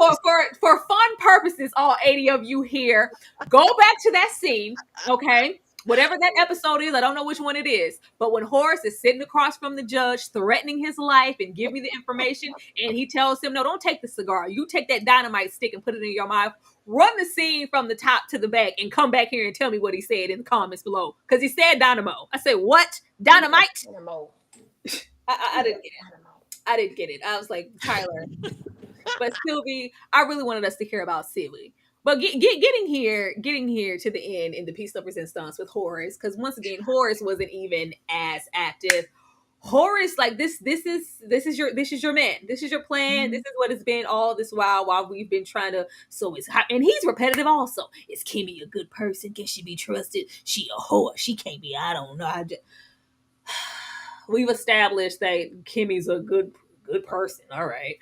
For fun purposes, all 80 of you here, go back to that scene, okay? Whatever that episode is, I don't know which one it is. But when Horace is sitting across from the judge, threatening his life and give me the information, and he tells him, no, don't take the cigar. You take that dynamite stick and put it in your mouth. Run the scene from the top to the back and come back here and tell me what he said in the comments below. Because he said dynamo. I said, what? Dynamite? Dynamo. I didn't get it. I didn't get it. I was like, Tyler. But Sylvie, I really wanted us to hear about Sylvie. But getting here to the end in the Peace Lovers and Stunts with Horace, because once again, Horace wasn't even as active. Horace, like this is your man. This is your plan. This is what it's been all this while we've been trying to. So it's and he's repetitive also. Is Kimmy a good person? Can she be trusted? She a whore. She can't be. I don't know. We've established that Kimmy's a good person. All right.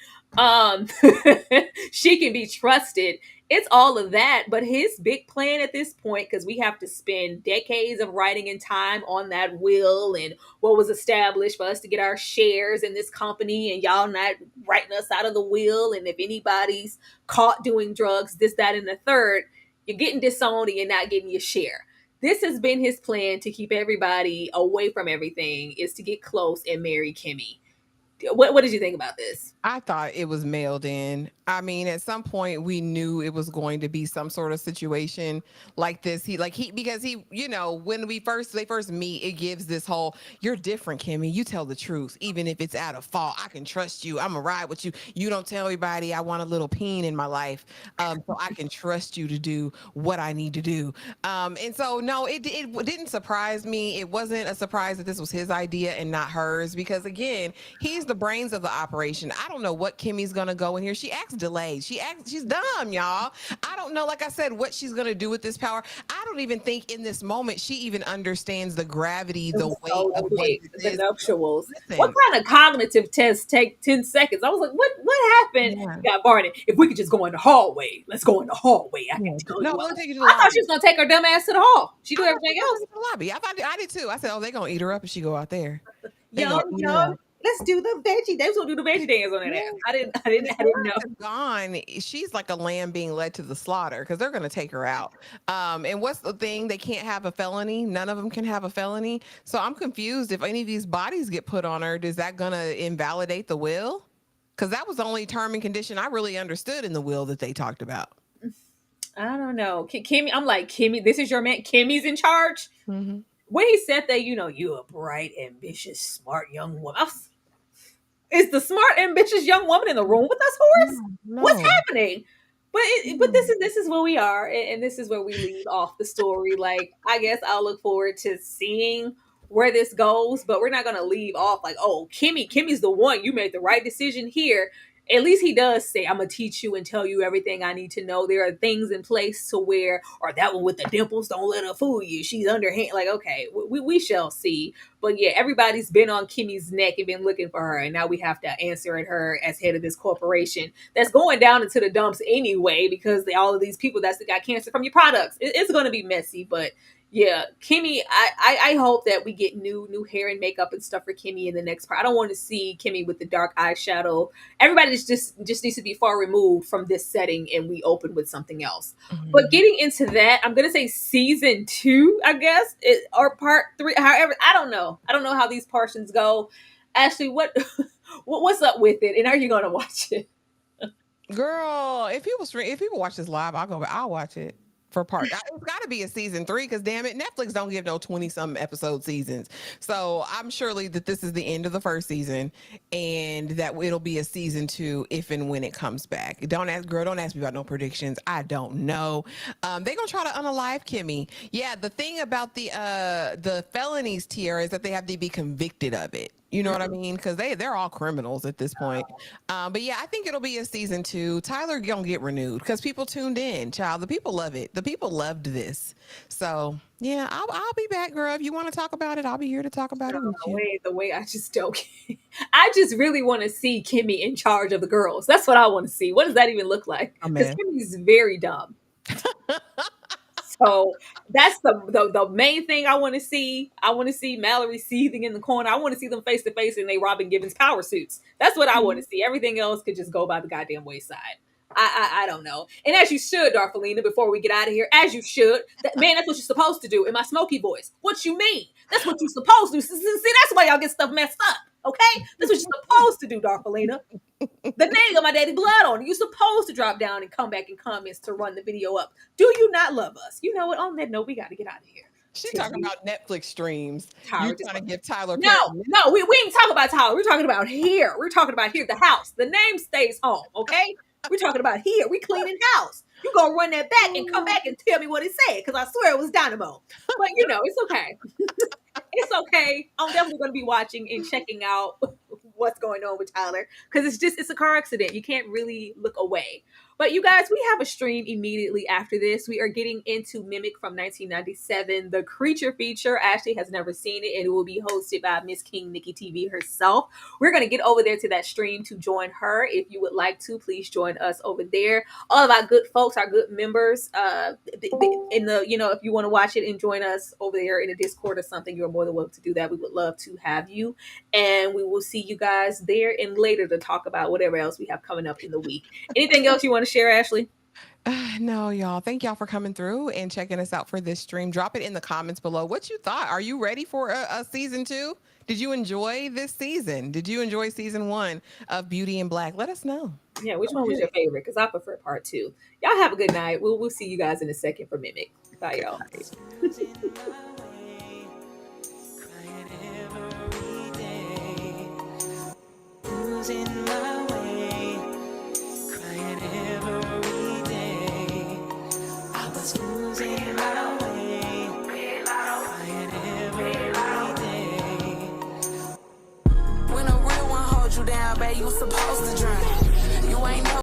She can be trusted. It's all of that, but his big plan at this point, because we have to spend decades of writing and time on that will and what was established for us to get our shares in this company, and y'all not writing us out of the will, and if anybody's caught doing drugs, this, that, and the third, you're getting disowned and you're not getting your share. This has been his plan to keep everybody away from everything, is to get close and marry Kimmy. What did you think about this? I thought it was mailed in. I mean, at some point we knew it was going to be some sort of situation like this. Because when they first meet, it gives this whole, you're different, Kimmy. You tell the truth, even if it's out of fault. I can trust you. I'm gonna ride with you. You don't tell everybody I want a little peen in my life, so I can trust you to do what I need to do. And so no, it didn't surprise me. It wasn't a surprise that this was his idea and not hers, because again, he's the brains of the operation. I don't know what Kimmy's gonna go in here. She acts delayed. She's dumb, y'all. I don't know, like I said, what she's gonna do with this power. I don't even think in this moment she even understands the gravity, the weight of the nuptials. Listen, what kind of cognitive tests take 10 seconds? I was like, what happened? Yeah. Got Barney. If we could just go in the hallway, let's go in the hallway. I can tell you. We'll take you to the lobby. I thought she was gonna take her dumb ass to the hall. She do everything else. To the lobby. I did too. I said, oh, they're gonna eat her up if she go out there. Yo. Let's do the veggie. They was gonna do the veggie dance on that ass. I didn't know. Gone. She's like a lamb being led to the slaughter, because they're gonna take her out. And what's the thing? They can't have a felony. None of them can have a felony. So I'm confused. If any of these bodies get put on her, is that gonna invalidate the will? Because that was the only term and condition I really understood in the will that they talked about. I don't know. Kimmy, I'm like, Kimmy, this is your man. Kimmy's in charge. Mm-hmm. When he said that, you're a bright, ambitious, smart young woman. Is the smart, ambitious young woman in the room with us, Horace? No. What's happening? But this is where we are, and this is where we leave off the story. Like, I guess I'll look forward to seeing where this goes, but we're not gonna leave off like, oh, Kimmy's the one. You made the right decision here. At least he does say, I'm gonna teach you and tell you everything I need to know. There are things in place to where, or that one with the dimples, don't let her fool you. She's underhand. Like, okay, we shall see. But yeah, everybody's been on Kimmy's neck and been looking for her, and now we have to answer at her as head of this corporation that's going down into the dumps anyway, because all of these people that's got cancer from your products. It's going to be messy, but yeah, Kimmy, I hope that we get new hair and makeup and stuff for Kimmy in the next part. I don't want to see Kimmy with the dark eyeshadow. Everybody just needs to be far removed from this setting, and we open with something else. Mm-hmm. But getting into that, I'm going to say season 2, I guess, or part 3. However, I don't know how these portions go. Ashley, what's up with it? And are you going to watch it? Girl, if people watch this live, I'll watch it for part. It's got to be a season 3 because damn it, Netflix don't give no 20 some episode seasons. So I'm surely that this is the end of the first season, and that it'll be a season 2 if and when it comes back. Don't ask, girl. Don't ask me about no predictions. I don't know. They gonna try to unalive Kimmy. Yeah, the thing about the felonies tier is that they have to be convicted of it. You know what I mean? Because they're all criminals at this point. But yeah, I think it'll be a season 2. Tyler gonna get renewed because people tuned in. Child, the people love it. The people loved this. So yeah, I'll be back, girl. If you want to talk about it, I'll be here to talk about it with you. The way I just don't. I just really want to see Kimmy in charge of the girls. That's what I want to see. What does that even look like? Oh, Because man. Kimmy's very dumb. So that's the main thing I want to see. I want to see Mallory seething in the corner. I want to see them face to face in they Robin Givens power suits. That's what I want to see. Everything else could just go by the goddamn wayside. I don't know. And as you should, Darfelina, before we get out of here, as you should. Man, that's what you're supposed to do in my smoky voice. What you mean? That's what you're supposed to do. See, that's why y'all get stuff messed up. Okay? That's what you're supposed to do, Darfelina. The name got my daddy blood on it. You're supposed to drop down and come back in comments to run the video up. Do you not love us? You know what? On that note, we got to get out of here. She's talking about Netflix streams. Tyler You just trying to give Tyler? No, we ain't talking about Tyler. We're talking about here. We're talking about here, the house. The name stays home, okay? We're talking about here. We cleaning house. You gonna run that back and come back and tell me what it said, because I swear it was Dynamo. But you know, it's okay. It's okay. I'm definitely gonna be watching and checking out what's going on with Tyler, because it's a car accident. You can't really look away. But you guys, we have a stream immediately after this. We are getting into Mimic from 1997, the creature feature. Ashley has never seen it, and it will be hosted by Miss King Nikki TV herself. We're going to get over there to that stream to join her. If you would like to, please join us over there. All of our good folks, our good members, in the, you know, if you want to watch it and join us over there in a Discord or something, you're more than welcome to do that. We would love to have you, and we will see you guys there and later to talk about whatever else we have coming up in the week. Anything else you want to share, Ashley? No, y'all. Thank y'all for coming through and checking us out for this stream. Drop it in the comments below what you thought. Are you ready for a season 2? Did you enjoy this season? Did you enjoy season 1 of Beauty in Black? Let us know. Yeah, which one was your favorite? Because I prefer part 2. Y'all have a good night. We'll see you guys in a second for Mimic. Bye, y'all. Losing my way, crying every day. I was losing my way, crying every day. When a real one holds you down, babe, you supposed to drown. You ain't never